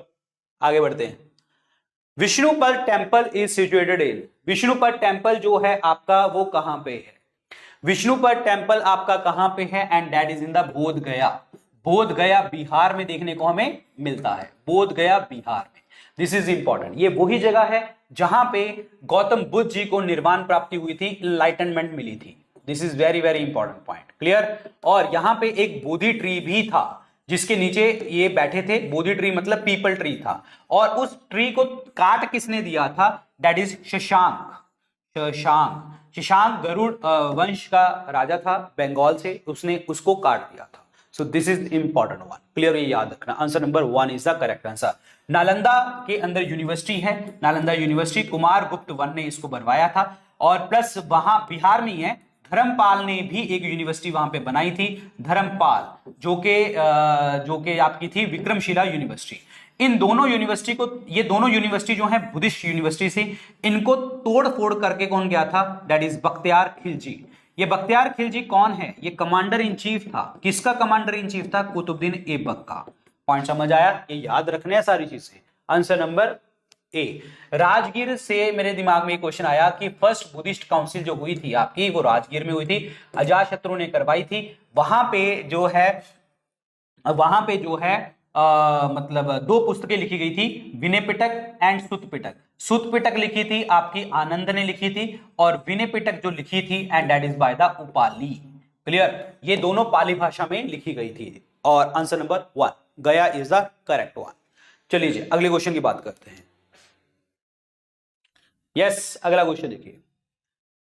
आगे बढ़ते हैं। Vishnupad temple is situated in. Vishnupad temple जो है आपका वो कहां पे है? विष्णुपद टेम्पल आपका कहां पे है? And that is in the बोध गया। बोध गया बिहार में देखने को हमें मिलता है, बोध गया बिहार में। This is important. ये वही जगह है जहां पे गौतम बुद्ध जी को निर्वाण प्राप्ति हुई थी, इनलाइटनमेंट मिली थी। This is very very important point. Clear. और यहां पे एक बोधि ट्री भी था जिसके नीचे ये बैठे थे। बोधि ट्री मतलब पीपल ट्री था, और उस ट्री को काट किसने दिया था? That is Shashank. शशांक गरुड़ वंश का राजा था बंगाल से, उसने उसको काट दिया था। So this is important one. Clear, ये याद रखना। Answer number 1 is the correct answer. Nalanda के अंदर यूनिवर्सिटी है, नालंदा यूनिवर्सिटी, कुमार गुप्त वन ने इसको बनवाया था। और प्लस वहां बिहार में ही है, धर्मपाल ने भी एक यूनिवर्सिटी वहां पे बनाई थी, धर्मपाल, जो कि आपकी थी विक्रमशिला यूनिवर्सिटी। इन दोनों यूनिवर्सिटी को, ये दोनों यूनिवर्सिटी जो है बुद्धिस्ट यूनिवर्सिटी से, इनको तोड़ फोड़ करके कौन गया था? That is Bakhtiyar Khilji. ये बख्तियार खिलजी कौन है? ये कमांडर इन चीफ था। किसका कमांडर इन चीफ था? कुतुबुद्दीन ऐबक का। पॉइंट समझ आया? ये याद रखने हैं सारी चीजें। आंसर नंबर ए। राजगीर से मेरे दिमाग में एक क्वेश्चन आया कि फर्स्ट बुद्धिस्ट काउंसिल जो हुई थी आपकी, वो राजगीर में हुई थी, अजातशत्रु ने करवाई थी। वहां पे जो है मतलब 2 पुस्तकें लिखी गई थी, विनय पिटक एंड सुत पिटक। सुत पिटक लिखी थी आपकी आनंद ने लिखी थी, और विनय पिटक जो लिखी थी and that is by the Upali. Clear, ये दोनों पाली भाषा में लिखी गई थी। और आंसर नंबर 1 गया इज द करेक्ट वन। चलिए जी अगले क्वेश्चन की बात करते हैं। यस, अगला क्वेश्चन देखिए।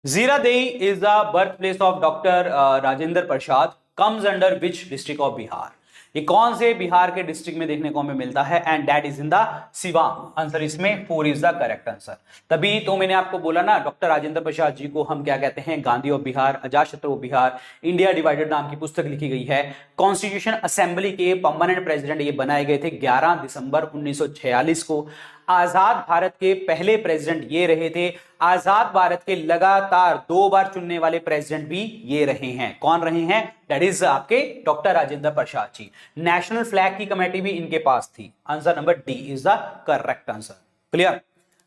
Ziradei is the birth place of doctor Rajendra Prasad, comes under which district of Bihar. ये कौन से बिहार के डिस्ट्रिक्ट में देखने को हमें मिलता है? And that is in the Siwan. Answer इसमें 4 इज द करेक्ट आंसर। तभी तो मैंने आपको बोला ना, डॉक्टर राजेंद्र प्रसाद जी को हम क्या कहते हैं? Gandhi of Bihar, Ajatashatru Bihar, India divided नाम की पुस्तक लिखी गई है। कॉन्स्टिट्यूशन असेंबली के परमानेंट प्रेसिडेंट ये बनाए गए थे 11 दिसंबर 1946 को। आजाद भारत के पहले प्रेसिडेंट ये रहे थे। आजाद भारत के लगातार 2 बार चुनने वाले प्रेसिडेंट भी ये रहे हैं। कौन रहे हैं? दैट इज आपके डॉक्टर राजेंद्र प्रसाद जी। नेशनल फ्लैग की कमेटी भी इनके पास थी। Answer number D is the correct answer. Clear?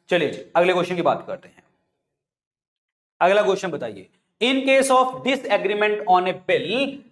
चलिए अगले क्वेश्चन की बात करते हैं। अगला क्वेश्चन बताइए, in case of disagreement on a bill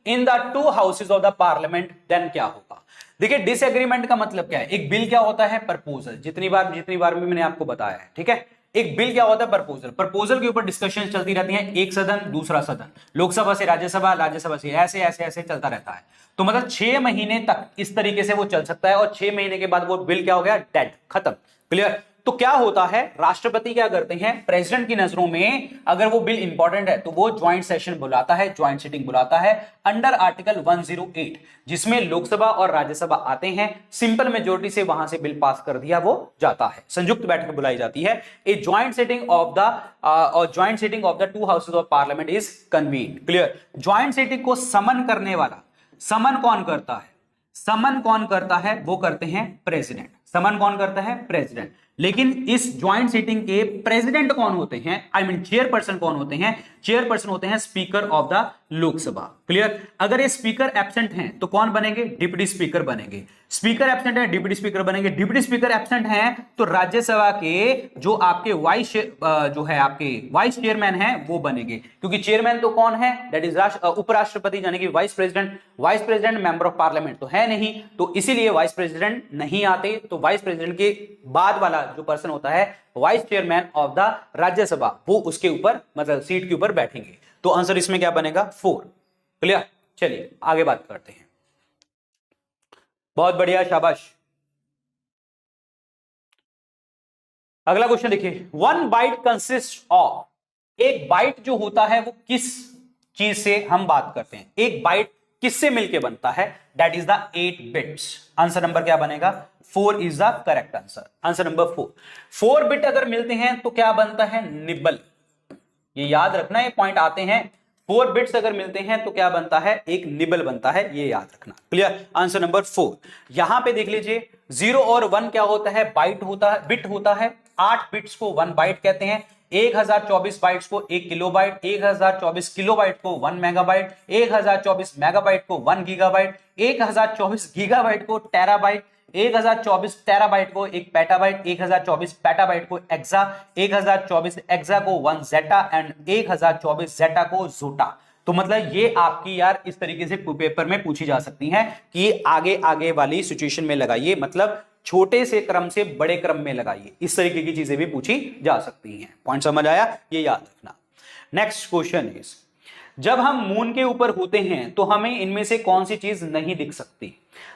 in the 2 houses of the parliament then क्या होगा? देखिए डिसएग्रीमेंट का मतलब क्या है? एक बिल क्या होता है? प्रपोजल। जितनी बार भी मैंने आपको बताया है, ठीक है। एक बिल क्या होता है? प्रपोजल। प्रपोजल के ऊपर डिस्कशन चलती रहती है, एक सदन दूसरा सदन, लोकसभा से राज्यसभा, राज्यसभा से ऐसे ऐसे ऐसे चलता रहता है। तो मतलब 6 महीने तक इस तरीके से वो चल सकता है और 6 महीने के बाद वो बिल क्या हो गया? डेड, खत्म। क्लियर? तो क्या होता है, राष्ट्रपति क्या करते हैं, प्रेसिडेंट की नजरों में अगर वो बिल इंपॉर्टेंट है तो वो ज्वाइंट सेशन बुलाता है, ज्वाइंट सिटिंग बुलाता है अंडर आर्टिकल 108, जिसमें लोकसभा और राज्यसभा आते हैं, सिंपल मेजोरिटी से वहां से बिल पास कर दिया वो जाता है, संयुक्त बैठक बुलाई जाती है। A joint sitting of the 2 houses of parliament is convened. Clear? Joint sitting को समन करने वाला, समन कौन करता है? समन कौन करता है? वो करते हैं प्रेसिडेंट। समन कौन करता है? प्रेसिडेंट। लेकिन इस ज्वाइंट सीटिंग के प्रेसिडेंट कौन होते हैं? आई मीन चेयरपर्सन कौन होते हैं? चेयरपर्सन होते हैं speaker of the Lok Sabha. Clear? अगर ये स्पीकर एब्सेंट हैं तो कौन बनेंगे? डिप्टी स्पीकर बनेंगे। स्पीकर एब्सेंट है, डिप्टी स्पीकर बनेंगे। डिप्टी स्पीकर एब्सेंट हैं तो राज्यसभा के जो आपके वाइस चेयरमैन है वो बनेंगे, क्योंकि चेयरमैन तो कौन है? दैट इज उपराष्ट्रपति, यानी कि vice president member of parliament तो है नहीं, तो इसीलिए वाइस प्रेसिडेंट नहीं आते। तो वाइस प्रेसिडेंट के बाद वाला जो पर्सन होता है vice chairman of the Rajya Sabha, वो उसके ऊपर मतलब सीट के ऊपर बैठेंगे। तो आंसर इसमें क्या बनेगा? 4। क्लियर? चलिए आगे बात करते हैं। बहुत बढ़िया, शाबाश। अगला क्वेश्चन देखिए, 1 बाइट कंसिस्ट ऑफ, एक बाइट जो होता है वो किस चीज से हम बात करते हैं? एक बाइट किससे मिलके बनता है? That is the 8 bits. Answer number क्या बनेगा? 4 is the correct answer. Answer number 4 bit अगर मिलते हैं तो क्या बनता है? निबल। ये याद रखना, ये पॉइंट आते हैं। 4 बिट्स अगर मिलते हैं तो क्या बनता है? एक निबल बनता है, ये याद रखना। क्लियर? Answer number 4। यहां पे देख लीजिए 0 और 1 क्या होता है? बाइट होता है, बिट होता है। 8 बिट्स को 1 बाइट कहते हैं। 1024 बाइट्स को 1 किलोबाइट, 1024 किलोबाइट को 1 मेगाबाइट, 1024 मेगाबाइट को 1 गीगाबाइट, 1024 गीगाबाइट को टेराबाइट, 1024 टेराबाइट को 1 पेटाबाइट, 1024 पेटाबाइट को एक्सा, 1024 एक्सा को 1 जेटा एंड 1024 जेटा को जोटा। तो मतलब ये आपकी यार इस तरीके से पेपर में पूछी जा सकती हैं कि आगे आगे वाली सिचुएशन में लगाइए, मतलब छोटे से क्रम से बड़े क्रम में लगाइए। इस तरीके की चीजें भी पूछी जा सकती हैं। पॉइंट समझ आया? ये याद रखना। नेक्स्ट क्वेश्चन इज, जब हम मून के ऊपर होते हैं तो हमें इनमें से कौन सी चीज नहीं दिख सकती?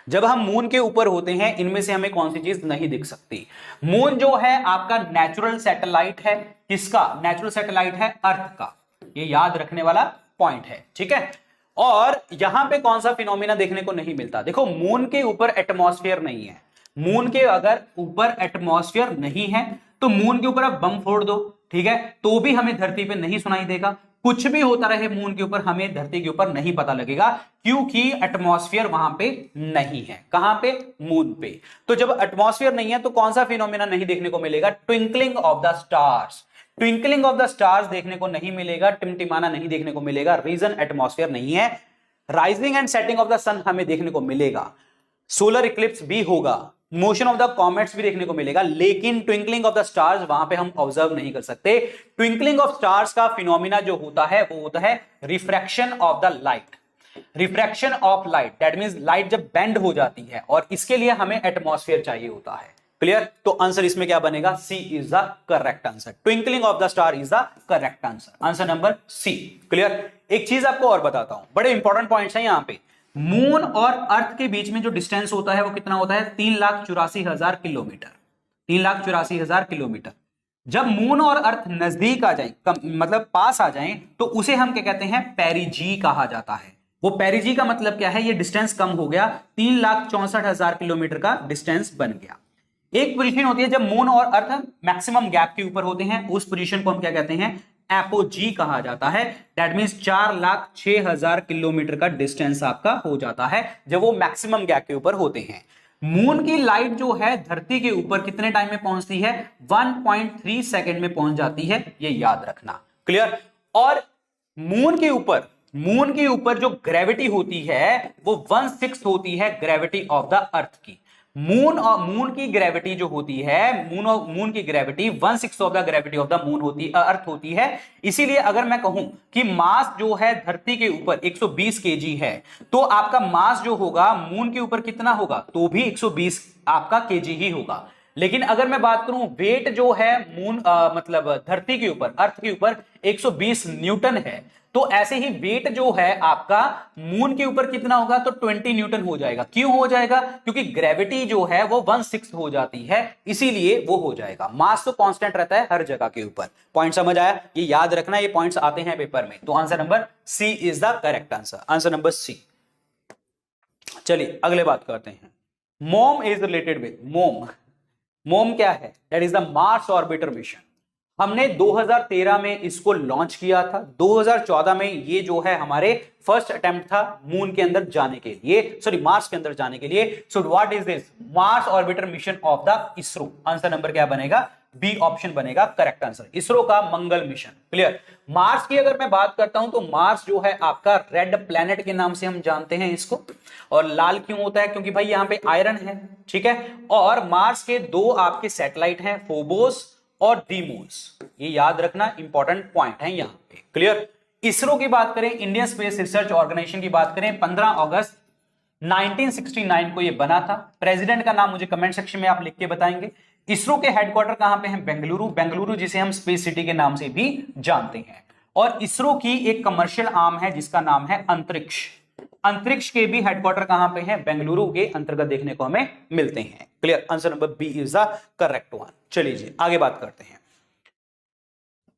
जब हम मून के ऊपर होते हैं इनमें से हमें कौन सी चीज नहीं दिख सकती? मून जो है आपका नेचुरल सैटेलाइट है। किसका नेचुरल सैटेलाइट है? अर्थ का। ये याद रखने वाला पॉइंट है, ठीक है। और यहां पे कौन सा फिनोमिना देखने को नहीं मिलता? देखो मून के ऊपर एटमॉस्फेयर नहीं है। मून के अगर ऊपर एटमॉस्फेयर नहीं है तो मून के ऊपर आप बम फोड़ दो, ठीक है, तो भी हमें धरती पे नहीं सुनाई देगा। कुछ भी होता रहे मून के ऊपर हमें धरती के ऊपर नहीं पता लगेगा, क्योंकि एटमॉस्फेयर वहां पे नहीं है। कहां पे? मून पे। तो जब एटमॉस्फेयर नहीं है तो कौन सा फिनोमेना नहीं देखने को मिलेगा? Twinkling of the stars. Twinkling of the stars देखने को नहीं मिलेगा, टिमटिमाना नहीं देखने को मिलेगा। रीजन एटमॉस्फेयर नहीं है। Rising and setting of the sun हमें देखने को मिलेगा। सोलर इक्लिप्स भी होगा, मोशन ऑफ द कॉमेट्स भी देखने को मिलेगा, लेकिन ट्विंकलिंग ऑफ द स्टार्स वहां पे हम ऑब्जर्व नहीं कर सकते। ट्विंकलिंग ऑफ स्टार्स का फिनोमिना जो होता है वो होता है refraction of the light. Refraction of light, that means light जब बेंड हो जाती है, और इसके लिए हमें एटमॉस्फेयर चाहिए होता है। क्लियर? तो आंसर इसमें क्या बनेगा? C is the correct answer. Twinkling of the star is the correct answer. Answer number C. Clear? एक चीज आपको और बताता हूं, बड़े इंपॉर्टेंट पॉइंट्स हैं यहां पे। मून और अर्थ के बीच में जो डिस्टेंस होता है वो कितना होता है? 3,84,000 किलोमीटर। 3,84,000 किलोमीटर। जब मून और अर्थ नजदीक आ जाए, मतलब पास आ जाएं, तो उसे हम क्या कहते हैं? पेरिजी कहा जाता है। वो पेरिजी का मतलब क्या है? ये डिस्टेंस कम हो गया, 3,64,000 किलोमीटर का डिस्टेंस बन गया। एक पोजीशन होती है जब मून और अर्थ मैक्सिमम गैप के ऊपर होते हैं, उस पोजीशन को हम क्या कहते हैं? एपोजी कहा जाता है। दैट मींस 4,06,000 किलोमीटर का डिस्टेंस आपका हो जाता है जब वो मैक्सिमम गैप के ऊपर होते हैं। मून की लाइट जो है धरती के ऊपर कितने टाइम में पहुंचती है? 1.3 सेकेंड में पहुंच जाती है, ये याद रखना। क्लियर? और मून के ऊपर जो ग्रेविटी होती है वो 1/6 होती है ग्रेविटी ऑफ द अर्थ की। मून की ग्रेविटी जो होती है, मून की gravity 1/6 of the gravity of the moon होती अर्थ होती है। इसीलिए अगर मैं कहूं कि मास जो है धरती के ऊपर 120 केजी है, तो आपका मास जो होगा मून के ऊपर कितना होगा? तो भी 120 आपका केजी ही होगा। लेकिन अगर मैं बात करूं वेट जो है मतलब धरती के ऊपर, अर्थ के ऊपर 120 न्यूटन है, तो ऐसे ही वेट जो है आपका मून के ऊपर कितना होगा? तो 20 न्यूटन हो जाएगा। क्यों हो जाएगा? क्योंकि ग्रेविटी जो है वो 1/6 हो जाती है, इसीलिए वो हो जाएगा। मास तो कांस्टेंट रहता है हर जगह के ऊपर। पॉइंट समझ आया? ये याद रखना, ये पॉइंट्स आते हैं पेपर में। तो answer number C is the correct answer, answer number C. चलिए अगले बात करते हैं। मोम इज रिलेटेड विद मोम क्या है? That is the Mars orbiter mission. हमने 2013 में इसको लॉन्च किया था। 2014 में ये जो है हमारे फर्स्ट अटेम्प्ट था मून के अंदर जाने के लिए, सॉरी मार्स के अंदर जाने के लिए। So what is this? Mars orbiter mission of the ISRO. Answer number क्या बनेगा? बी ऑप्शन बनेगा करेक्ट आंसर, इसरो का मंगल मिशन। क्लियर? मार्स की अगर मैं बात करता हूं तो मार्स जो है आपका रेड प्लैनेट के नाम से हम जानते हैं इसको। और लाल क्यों होता है? क्योंकि भाई यहां पे आयरन है, ठीक है। और मार्स के दो आपके सैटेलाइट हैं, फोबोस और डीमोस। ये याद रखना, इंपॉर्टेंट पॉइंट है यहां पे। क्लियर? इसरो की बात करें, इंडियन स्पेस रिसर्च ऑर्गेनाइजेशन की बात करें, 15 अगस्त 1969 को ये बना था। प्रेसिडेंट का नाम मुझे कमेंट सेक्शन में आप लिख के बताएंगे। इसरो के हेडक्वार्टर कहां पे है? बेंगलुरु, जिसे हम स्पेस सिटी के नाम से भी जानते हैं। और इसरो की एक कमर्शियल आर्म है जिसका नाम है अंतरिक्ष। अंतरिक्ष के भी हेडक्वार्टर कहां पे है? बेंगलुरु के अंतर्गत देखने को हमें मिलते हैं। Clear? Answer number B is the correct one. चलिए जी आगे बात करते हैं।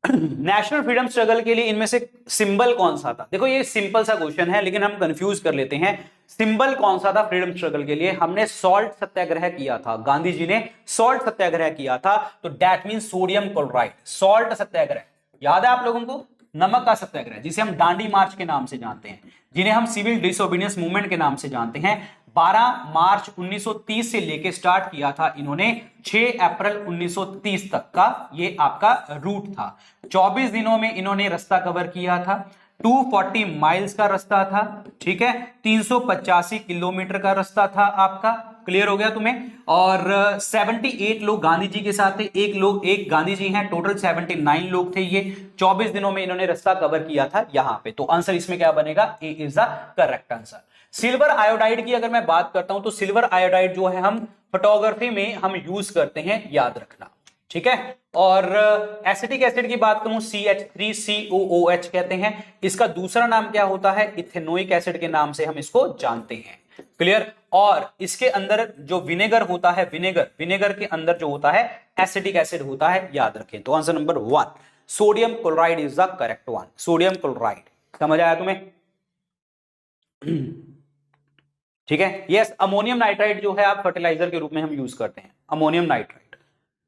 नेशनल फ्रीडम स्ट्रगल के लिए इनमें से सिंबल कौन सा था? देखो ये सिंपल सा क्वेश्चन है, लेकिन हम कंफ्यूज कर लेते हैं। सिंबल कौन सा था फ्रीडम स्ट्रगल के लिए? हमने सॉल्ट सत्याग्रह किया था, गांधी जी ने सॉल्ट सत्याग्रह किया था। तो that mean sodium chloride. Salt Satyagraha याद है आप लोगों को? नमक का सत्याग्रह, जिसे हम दांडी मार्च के नाम से जानते हैं, जिन्हें हम सिविल डिसोबीडियंस मूवमेंट के नाम से जानते हैं। 12 मार्च 1930 से लेके स्टार्ट किया था इन्होंने, 6 अप्रैल 1930 तक का ये आपका रूट था। 24 दिनों में इन्होंने रास्ता कवर किया था। 240 माइल्स का रास्ता था, ठीक है। 385 किलोमीटर का रास्ता था आपका। क्लियर हो गया तुम्हें? और 78 लोग गांधी जी के साथ थे, एक गांधी जी हैं, टोटल 79 लोग थे ये। 24 दिनों में इन्होंने रास्ता कवर किया था यहां पे। तो आंसर इसमें क्या बनेगा? A is the correct answer. Silver iodide की अगर मैं बात करता हूं तो सिल्वर आयोडाइड जो है हम फोटोग्राफी में हम यूज करते हैं, याद रखना, ठीक है। और एसिटिक एसिड की बात करूं, CH3COOH कहते हैं। इसका दूसरा नाम क्या होता है? इथेनोइक एसिड के नाम से हम इसको जानते हैं। क्लियर? और इसके अंदर जो विनेगर होता है, विनेगर के अंदर जो होता है एसिटिक एसिड होता है, याद रखें। तो answer number 1 sodium chloride is the correct one. Sodium chloride. समझ आया तुम्हें? ठीक है। यस, अमोनियम नाइट्राइड जो है आप फर्टिलाइजर के रूप में हम यूज करते हैं, अमोनियम नाइट्राइड।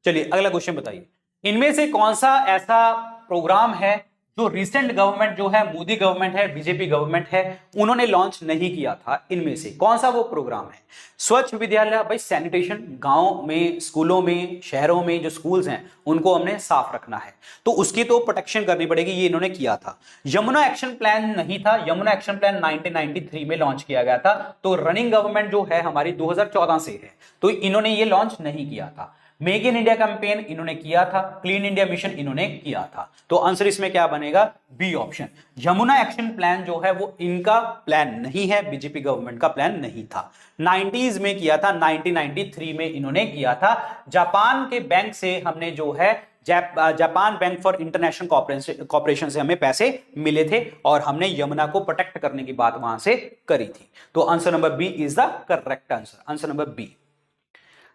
चलिए अगला क्वेश्चन बताइए। इनमें से कौन सा ऐसा प्रोग्राम है जो रिसेंट गवर्नमेंट जो है, मोदी गवर्नमेंट है, बीजेपी गवर्नमेंट है, उन्होंने लॉन्च नहीं किया था? इनमें से कौन सा वो प्रोग्राम है? स्वच्छ विद्यालय। भाई सैनिटेशन, गांव में, स्कूलों में, शहरों में जो स्कूल्स हैं उनको हमने साफ रखना है, तो उसकी तो प्रोटेक्शन करनी पड़ेगी, ये इन्होंने किया था। यमुना एक्शन प्लान नहीं था, यमुना एक्शन प्लान 1993 में लॉन्च किया गया था। तो रनिंग गवर्नमेंट जो है हमारी 2014 से है, तो इन्होंने ये लॉन्च नहीं किया था। मेक इन इंडिया कैंपेन इन्होंने किया था, क्लीन इंडिया मिशन इन्होंने किया था। तो आंसर इसमें क्या बनेगा? B option. Yamuna action plan जो है वो इनका प्लान नहीं है, बीजेपी गवर्नमेंट का प्लान नहीं था। 90s में किया था, 1993 में इन्होंने किया था। जापान के बैंक से हमने जो है Japan bank for international corporation से हमें पैसे मिले थे और हमने यमुना को प्रोटेक्ट करने की बात वहां से करी थी। तो answer number B is the correct answer, answer number B.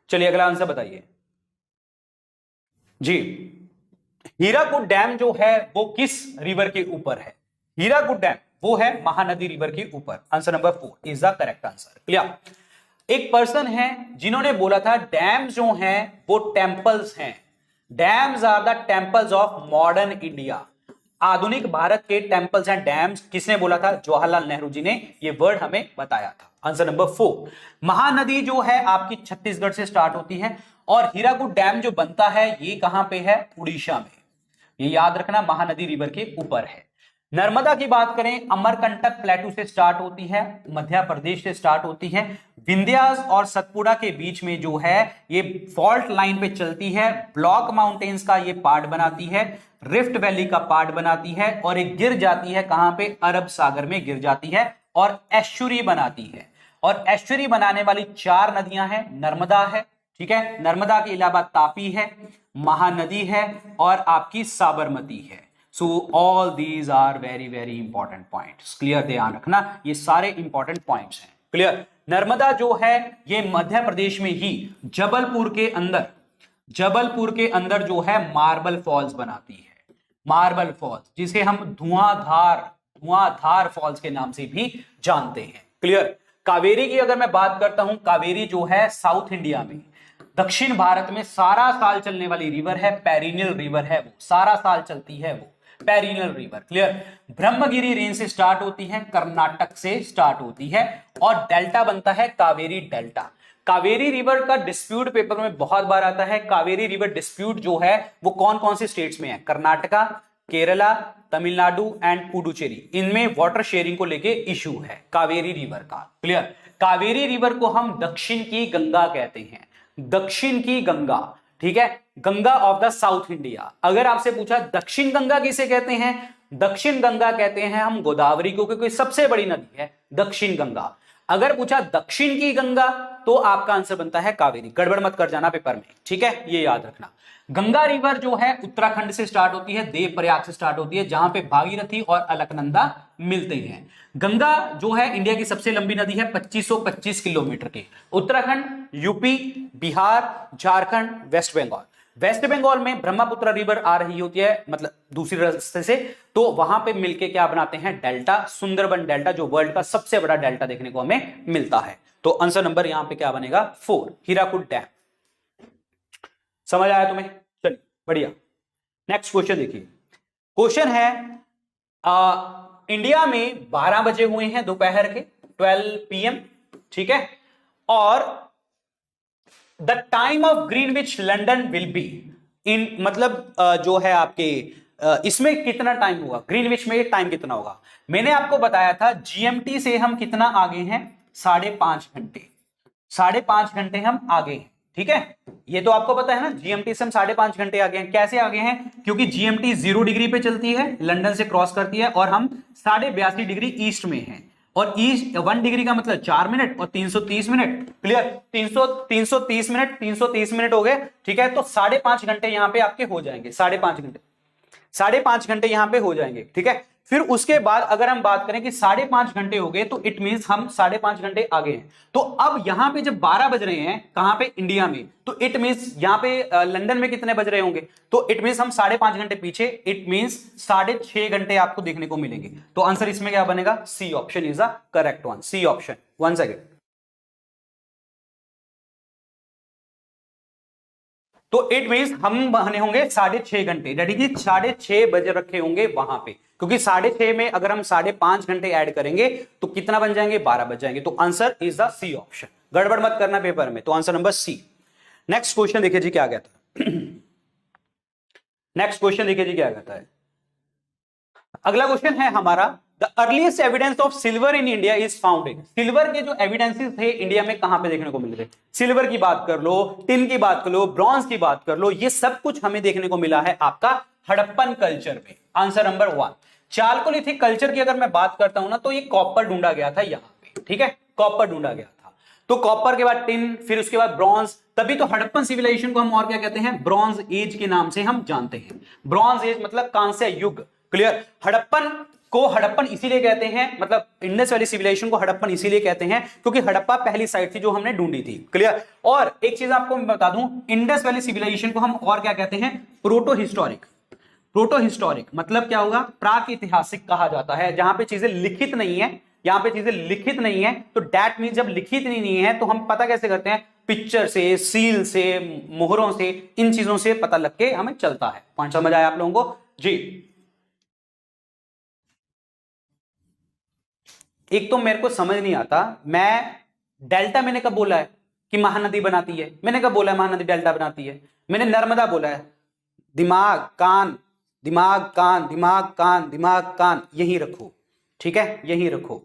चलिए अगला आंसर बताइए जी। हीराकुड डैम जो है वो किस रिवर के ऊपर है? हीराकुड डैम वो है महानदी रिवर के ऊपर। Answer number 4 is the correct answer. Clear? एक पर्सन है जिन्होंने बोला था डैम्स जो हैं वो टेंपल्स हैं, dams are the temples of modern India. आधुनिक भारत के टेम्पल्स एंड डैम्स किसने बोला था? जवाहरलाल नेहरू जी ने ये वर्ड हमें बताया था। Answer number 4। महानदी जो है आपकी छत्तीसगढ़ से स्टार्ट होती है और हीराकुद डैम जो बनता है ये कहां पे है? उड़ीसा में। ये याद रखना, महानदी रिवर के ऊपर है। नर्मदा की बात करें, अमरकंटक प्लेटू से स्टार्ट होती है, मध्य प्रदेश से स्टार्ट होती है। विंध्यास और सतपुड़ा के बीच में जो है ये फॉल्ट लाइन पे चलती है, ब्लॉक माउंटेन्स का ये पार्ट बनाती है, रिफ्ट वैली का पार्ट बनाती है और एक गिर जाती है कहां पे? अरब सागर में गिर जाती है और एस्चुरी बनाती है। और एस्चुरी बनाने वाली 4 नदियां हैं, नर्मदा है, ठीक है, नर्मदा के अलावा तापी है, महानदी है और आपकी साबरमती है। So all these are very very important points. Clear, ध्यान रखना, ये सारे इंपॉर्टेंट पॉइंट्स हैं। क्लियर। नर्मदा जो है ये मध्य प्रदेश में ही जबलपुर के अंदर जो है मार्बल फॉल्स बनाती है, मार्बल फॉल्स, जिसे हम धुआंधार फॉल्स के नाम से भी जानते हैं। क्लियर। कावेरी की अगर मैं बात करता हूं, कावेरी जो है साउथ इंडिया में, दक्षिण भारत में सारा साल चलने वाली रिवर है, पेरिनियल रिवर है, वो सारा साल चलती है, वो perennial river. Clear. Brahmagiri range से स्टार्ट होती है, कर्नाटक से स्टार्ट होती है और डेल्टा बनता है कावेरी डेल्टा। कावेरी रिवर का डिस्प्यूट पेपर में बहुत बार आता है। कावेरी रिवर डिस्प्यूट जो है वो कौन कौन से स्टेट्स में है? कर्नाटका, केरला, तमिलनाडु एंड पुडुचेरी, इनमें वाटर शेयरिंग को लेके इशू है कावेरी रिवर का। क्लियर। कावेरी रिवर को हम दक्षिण की गंगा कहते हैं, दक्षिण की गंगा, ठीक है, Ganga of the south India. अगर आपसे पूछा दक्षिण गंगा किसे कहते हैं? दक्षिण गंगा कहते हैं हम गोदावरी को, क्योंकि सबसे बड़ी नदी है दक्षिण गंगा। अगर पूछा दक्षिण की गंगा तो आपका आंसर बनता है कावेरी। गड़बड़ मत कर जाना पेपर में, ठीक है, ये याद रखना। गंगा रिवर जो है उत्तराखंड से स्टार्ट होती है, देवप्रयाग से स्टार्ट होती है, जहां पे भागीरथी और अलकनंदा मिलते हैं। गंगा जो है इंडिया की सबसे लंबी नदी है, 2525 किलोमीटर की। Uttarakhand, UP, Bihar, Jharkhand, West Bengal. West Bengal में ब्रह्मपुत्र रिवर आ रही होती है, मतलब दूसरी रास्ते से, तो वहां पे मिलके क्या बनाते हैं? डेल्टा, सुंदरबन डेल्टा, जो वर्ल्ड का सबसे बड़ा डेल्टा देखने को हमें मिलता है। तो आंसर नंबर यहां पे क्या बनेगा? 4, हीराकुद डैम। समझ आया तुम्हें? चलिए बढ़िया। नेक्स्ट क्वेश्चन देखिए। क्वेश्चन है इंडिया में 12 बजे हुए हैं दोपहर के, 12 PM, ठीक है, और the time of Greenwich London will be in, मतलब जो है आपके इसमें कितना टाइम होगा? ग्रीनविच में टाइम कितना होगा? मैंने आपको बताया था GMT से हम कितना आगे हैं? 5.5 घंटे, 5.5 घंटे हम आगे हैं, ठीक है, ये तो आपको पता है ना। GMT से हम 5.5 घंटे आगे हैं। कैसे आगे हैं? क्योंकि GMT 0 डिग्री पे चलती है, लंदन से क्रॉस करती है, और हम 82.5 डिग्री ईस्ट में हैं, और ईस्ट 1 डिग्री का मतलब 4 मिनट और 330 मिनट। क्लियर। 330 मिनट, 330 मिनट हो गए, ठीक है, तो 5.5 घंटे यहां पे आपके हो जाएंगे, 5.5 घंटे, 5.5 घंटे यहां पे हो जाएंगे, ठीक है। फिर उसके बाद अगर हम बात करें कि 5.5 घंटे हो गए, तो इट मींस हम 5.5 घंटे आगे हैं। तो अब यहां पे जब 12 बज रहे हैं, कहां पे? इंडिया में, तो इट मींस यहां पे लंदन में कितने बज रहे होंगे? तो इट मींस हम 5.5 घंटे पीछे, इट मींस 6.5 घंटे आपको देखने को मिलेंगे। तो आंसर इसमें क्या बनेगा? C option is the correct one, C option. 1 second. तो इट मींस हम बने होंगे 6.5 घंटे, रेडी की 6.5 बजे रखे होंगे वहां पे, क्योंकि 6.5 में अगर हम 5.5 घंटे ऐड करेंगे तो कितना बन जाएंगे? 12 बज जाएंगे। तो answer is the C option. गड़बड़ मत करना पेपर में। तो answer number C. Next question देखिए जी क्या कहता है। नेक्स्ट क्वेश्चन देखिए जी क्या कहता है। अगला क्वेश्चन है हमारा, the earliest evidence of silver in India is found in. Silver के जो एविडेंसेस थे इंडिया में कहां पे देखने को मिल रहे? सिल्वर की बात कर लो, टिन की बात कर लो, ब्रॉन्ज की बात कर लो, ये सब कुछ हमें देखने को मिला है आपका हड़प्पन कल्चर में। Answer number 1। चालकोलिथिक कल्चर की अगर मैं बात करता हूं ना, तो ये कॉपर ढूंढा गया था यहां पे, ठीक है, कॉपर ढूंढा गया था। तो कॉपर के बाद टिन, फिर उसके बाद ब्रॉन्ज, तभी तो हड़प्पन सिविलाइजेशन को हम और क्या कहते हैं? ब्रॉन्ज एज के नाम से हम जानते हैं। ब्रॉन्ज एज मतलब कांस्य युग। क्लियर। हड़प्पन को हड़प्पन इसीलिए कहते हैं, मतलब इंडस वैली सिविलाइजेशन को हड़प्पन इसीलिए कहते हैं क्योंकि हड़प्पा पहली साइट थी जो हमने ढूंढी थी। क्लियर। और एक चीज आपको मैं बता दूं, इंडस वैली सिविलाइजेशन को हम और क्या कहते हैं? Proto historic. प्रोटो हिस्टोरिक मतलब क्या होगा? प्राक ऐतिहासिक कहा जाता है, जहां पे चीजें लिखित नहीं है। यहां पे चीजें लिखित नहीं है, तो डैट मीन जब लिखित नहीं है तो हम पता कैसे करते हैं? पिक्चर से, सील से, मोहरों से, इन चीजों से पता लग के हमें चलता है। पॉइंट समझ आया आप लोगों को जी? एक तो मेरे को समझ नहीं आता, मैं डेल्टा मैंने कब बोला है कि महानदी बनाती है? मैंने कब बोला है महानदी डेल्टा बनाती है? मैंने नर्मदा बोला है। दिमाग कान, दिमाग कान, दिमाग कान, दिमाग कान, यहीं रखो, ठीक है, यहीं रखो।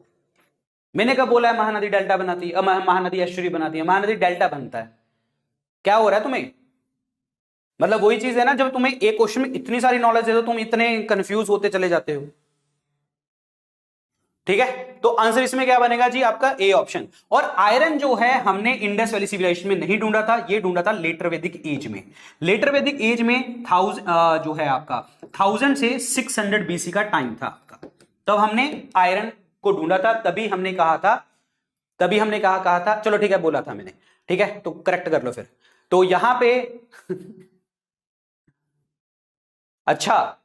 मैंने कब बोला है महानदी डेल्टा बनाती है, महानदी एस्चुरी बनाती है? महानदी डेल्टा बनता है। क्या हो रहा है तुम्हें? मतलब वही चीज है ना, जब तुम्हें एक क्वेश्चन में इतनी सारी नॉलेज है तो तुम इतने कंफ्यूज होते चले जाते हो। ठीक है, तो आंसर इसमें क्या बनेगा जी? आपका ए ऑप्शन। और आयरन जो है हमने इंडस वैली सिविलाइजेशन में नहीं ढूंढा था, ये ढूंढा था लेटर वैदिक एज में। लेटर वैदिक एज में जो है आपका 1000 से 600 बीसी का टाइम था आपका, तब हमने आयरन को ढूंढा था। तभी हमने कहा था, चलो ठीक है, बोला था मैंने, ठीक है, तो करेक्ट कर लो फिर। तो यहां पे अच्छा,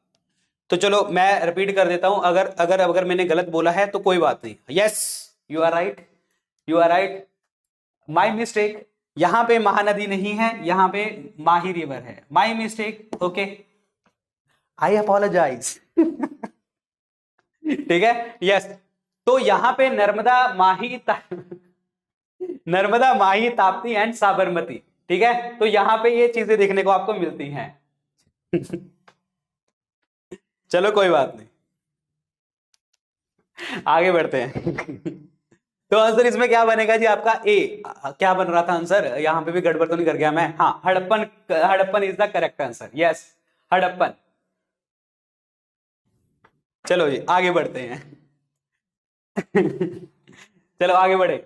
तो चलो मैं रिपीट कर देता हूं, अगर मैंने गलत बोला है तो कोई बात नहीं। Yes, you are right, you are right, my mistake. यहां पे महानदी नहीं है, यहां पे माही रिवर है, my mistake, okay, I apologise. ठीक है, यस। तो यहां पे नर्मदा, माही, ताप्ती एंड साबरमती, ठीक है, तो यहां पे ये चीजें देखने को आपको मिलती हैं। चलो कोई बात नहीं, आगे बढ़ते हैं। तो आंसर इसमें क्या बनेगा जी? आपका ए। क्या बन रहा था आंसर? यहां पे भी गड़बड़ तो नहीं कर गया मैं? हाँ, Harappan is the correct answer. Yes, Harappan. चलो जी आगे बढ़ते हैं। चलो आगे बढ़े।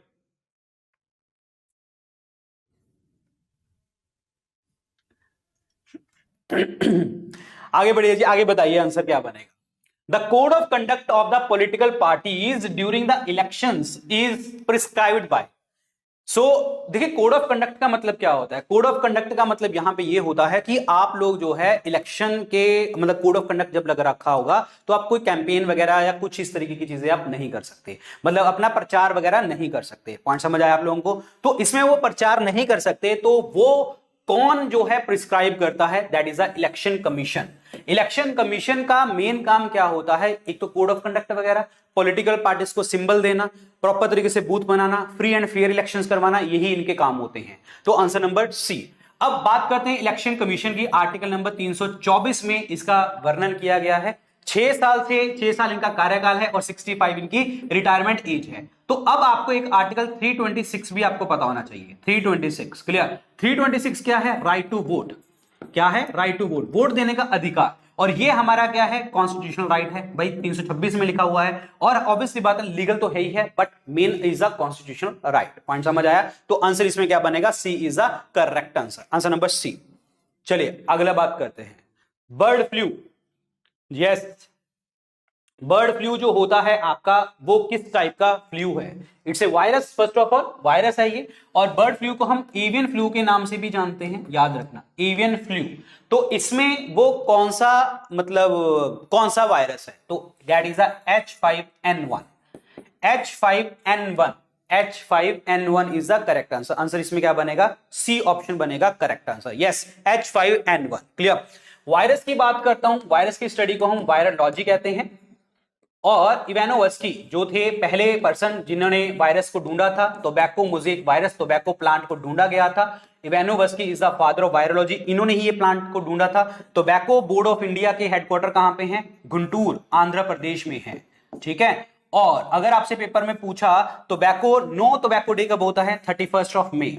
आगे बढ़िए जी, आगे बताइए आंसर क्या बनेगा? The code of conduct of the political parties during the elections is prescribed by. So देखिए, कोड ऑफ कंडक्ट का मतलब क्या होता है? कोड ऑफ कंडक्ट का मतलब यहां पे ये होता है कि आप लोग जो है इलेक्शन के, मतलब कोड ऑफ कंडक्ट जब लग रखा होगा तो आप कोई कैंपेन वगैरह या कुछ इस तरीके की चीजें आप नहीं कर सकते, मतलब अपना प्रचार वगैरह नहीं कर सकते। पॉइंट समझ आया आप लोगों को? तो इसमें वो प्रचार नहीं कर सकते, तो वो कौन जो है प्रिस्क्राइब करता है? That is the election commission. Election commission का मेन काम क्या होता है? एक तो कोड ऑफ कंडक्ट वगैरह, पॉलिटिकल पार्टीज को सिंबल देना, प्रॉपर तरीके से booth banana, free and fair elections करवाना, यही इनके काम होते हैं। तो आंसर नंबर सी। अब बात करते हैं इलेक्शन कमीशन की। आर्टिकल नंबर 324 में इसका वर्णन किया गया है। 6 साल इनका कार्यकाल है और 65 इनकी रिटायरमेंट एज है। तो अब आपको एक आर्टिकल 326 भी आपको पता होना चाहिए। 326 क्लियर? 326 क्या है? Right to vote. क्या है? राइट टू वोट, वोट देने का अधिकार। और ये हमारा क्या है? कॉन्स्टिट्यूशनल राइट है भाई, 326 में लिखा हुआ है। और ऑब्वियसली बात है, लीगल तो है ही है, but main is a constitutional right. Point समझ आया? तो आंसर इसमें क्या बनेगा? C is a correct answer, answer number C. चलिए अगला बात करते हैं, bird flu. Yes, bird flu जो होता है आपका, वो किस टाइप का फ्लू है? It's a virus, first of all virus है ये। और बर्ड फ्लू को हम एवियन फ्लू के नाम से भी जानते हैं, याद रखना, एवियन फ्लू। तो इसमें वो कौन सा, मतलब कौन सा वायरस है? तो that is H5N1। H5N1, H5N1 is the correct answer. Answer इसमें क्या बनेगा? सी ऑप्शन बनेगा correct answer. Yes, H5N1 clear. Virus की बात करता हूं, वायरस की स्टडी को हम वायरोलॉजी कहते हैं। और इवानोवस्की जो थे पहले पर्सन जिन्होंने वायरस को ढूंढा था, tobacco mosaic virus, tobacco plant को ढूंढा गया था। Ivanovsky is the father of virology, इन्होंने ही ये प्लांट को ढूंढा था। टोबैको बोर्ड ऑफ इंडिया के हेडक्वार्टर कहां पे हैं? गुंटूर, आंध्र प्रदेश में है, ठीक है। और अगर आपसे पेपर में पूछा टोबैको, नो टोबैको डे कब होता है? 31 of May.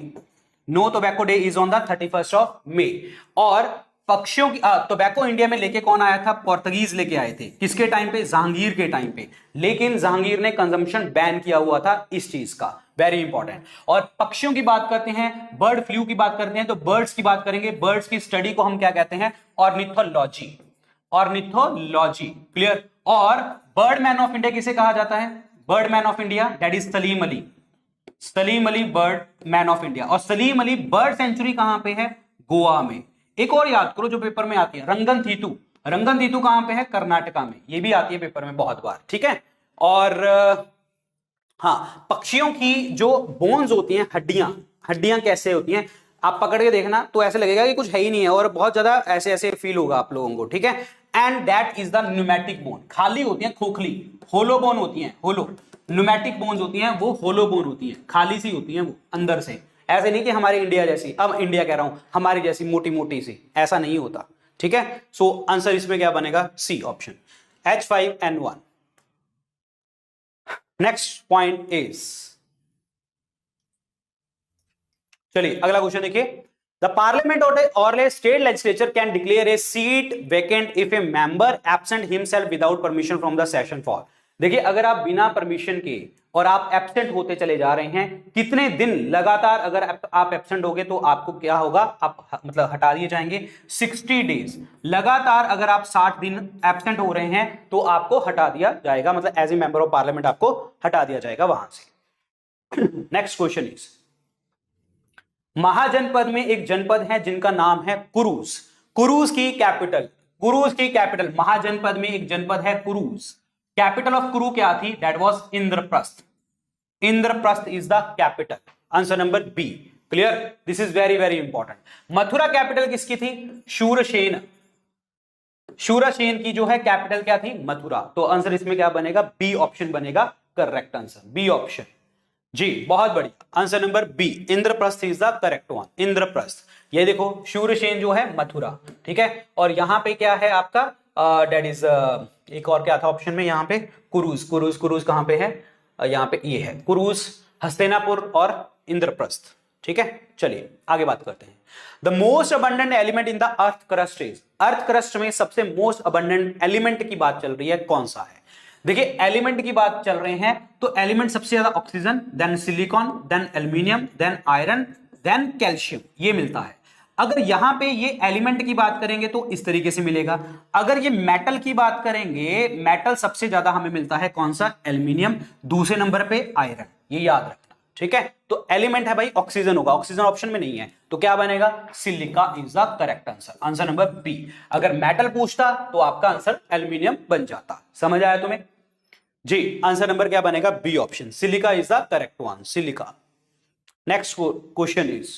No tobacco day is on the 31 of May. और पक्षियों की टोबैको इंडिया में लेके कौन आया था? पोर्तुगीज लेके आए थे। किसके टाइम पे? जहांगीर के टाइम पे। लेकिन जहांगीर ने कंजम्पशन बैन किया हुआ था इस चीज का, वेरी इंपॉर्टेंट। और पक्षियों की बात करते हैं, बर्ड फ्लू की बात करते हैं, तो बर्ड्स की बात करेंगे। बर्ड्स की स्टडी को हम क्या कहते हैं? Ornithology, ornithology clear. और बर्ड मैन ऑफ इंडिया किसे कहा जाता है? Bird man of India that is Salim Ali, Salim Ali bird man of India. और सलीम अली बर्ड सेंचुरी कहां पे है? गोवा में। एक और याद करो जो पेपर में आती है, रंगन थीतू। रंगन थीतू कहां पे है? कर्नाटका में। ये भी आती है पेपर में बहुत बार, ठीक है। और हाँ, पक्षियों की जो बोन्स होती हैं, हड्डियां कैसे होती हैं? आप पकड़ के देखना तो ऐसे लगेगा कि कुछ है ही नहीं है, और बहुत ज्यादा ऐसे ऐसे फील होगा आप लोगों को, ठीक है। And that is the pneumatic bone. खाली होती है, खोखली, होलो बोन होती है, होलो। न्यूमेटिक बोन्स होती हैं वो होलो बोन होती हैं, खाली सी होती हैं वो अंदर से, ऐसे नहीं कि हमारे इंडिया जैसी, अब इंडिया कह रहा हूं हमारी जैसी मोटी मोटी सी, ऐसा नहीं होता, ठीक है। सो आंसर इसमें क्या बनेगा, C option, H5N1। Next point is, चलिए अगला क्वेश्चन देखिए, द पार्लियामेंट और a state legislature can declare a seat vacant if a member absent himself without permission from the session for. देखिए अगर आप बिना परमिशन के और आप एब्सेंट होते चले जा रहे हैं, कितने दिन लगातार अगर आप एब्सेंट होगे तो आपको क्या होगा, आप मतलब हटा दिए जाएंगे 60 डेज। लगातार अगर आप 60 दिन एब्सेंट हो रहे हैं तो आपको हटा दिया जाएगा, मतलब as a member of parliament आपको हटा दिया जाएगा वहां से। नेक्स्ट क्वेश्चन इज, महाजनपद में एक जनपद है जिनका नाम है कुरूस। कुरूस की कैपिटल, महाजनपद में एक जनपद है कुरूस, कैपिटल ऑफ कुरू क्या थी, that was Indraprastha. Indraprastha is the capital, answer number B, clear, this is very very important. Mathura capital किसकी थी, शूरसेन, शूरसेन की जो है कैपिटल क्या थी, मथुरा। तो आंसर इसमें क्या बनेगा, बी ऑप्शन बनेगा करेक्ट आंसर, बी ऑप्शन जी, बहुत बढ़िया, answer number B, Indraprastha is the correct one, Indraprastha. ये देखो शूरसेन जो है मथुरा, ठीक है, और यहां पे क्या है आपका डेट इज एक और क्या था ऑप्शन में, यहाँ पे कुरूस, कुरूस कहां पे है, यहाँ पे ये है कुरूस, हस्तिनापुर और इंद्रप्रस्थ, ठीक है। चलिए आगे बात करते हैं। The most abundant element in the earth crust is, earth crust में सबसे मोस्ट अबंडेंट एलिमेंट की बात चल रही है, कौन सा है। देखिए एलिमेंट की बात चल रहे हैं तो एलिमेंट सबसे ज्यादा oxygen, then silicon, then aluminium, then iron, then calcium, ये मिलता है। अगर यहां पे ये एलिमेंट की बात करेंगे तो इस तरीके से मिलेगा। अगर ये मेटल की बात करेंगे, मेटल सबसे ज्यादा हमें मिलता है कौन सा, एल्यूमिनियम, दूसरे नंबर पे आयरन, ये याद रखना, ठीक है। तो एलिमेंट है भाई ऑक्सीजन होगा, ऑक्सीजन ऑप्शन में नहीं है तो क्या बनेगा, silica is the correct answer, answer number B. अगर मेटल पूछता तो आपका आंसर एल्यूमिनियम बन जाता, समझ आया तुम्हें जी, आंसर नंबर क्या बनेगा, B option, silica is the correct one, silica. Next question is,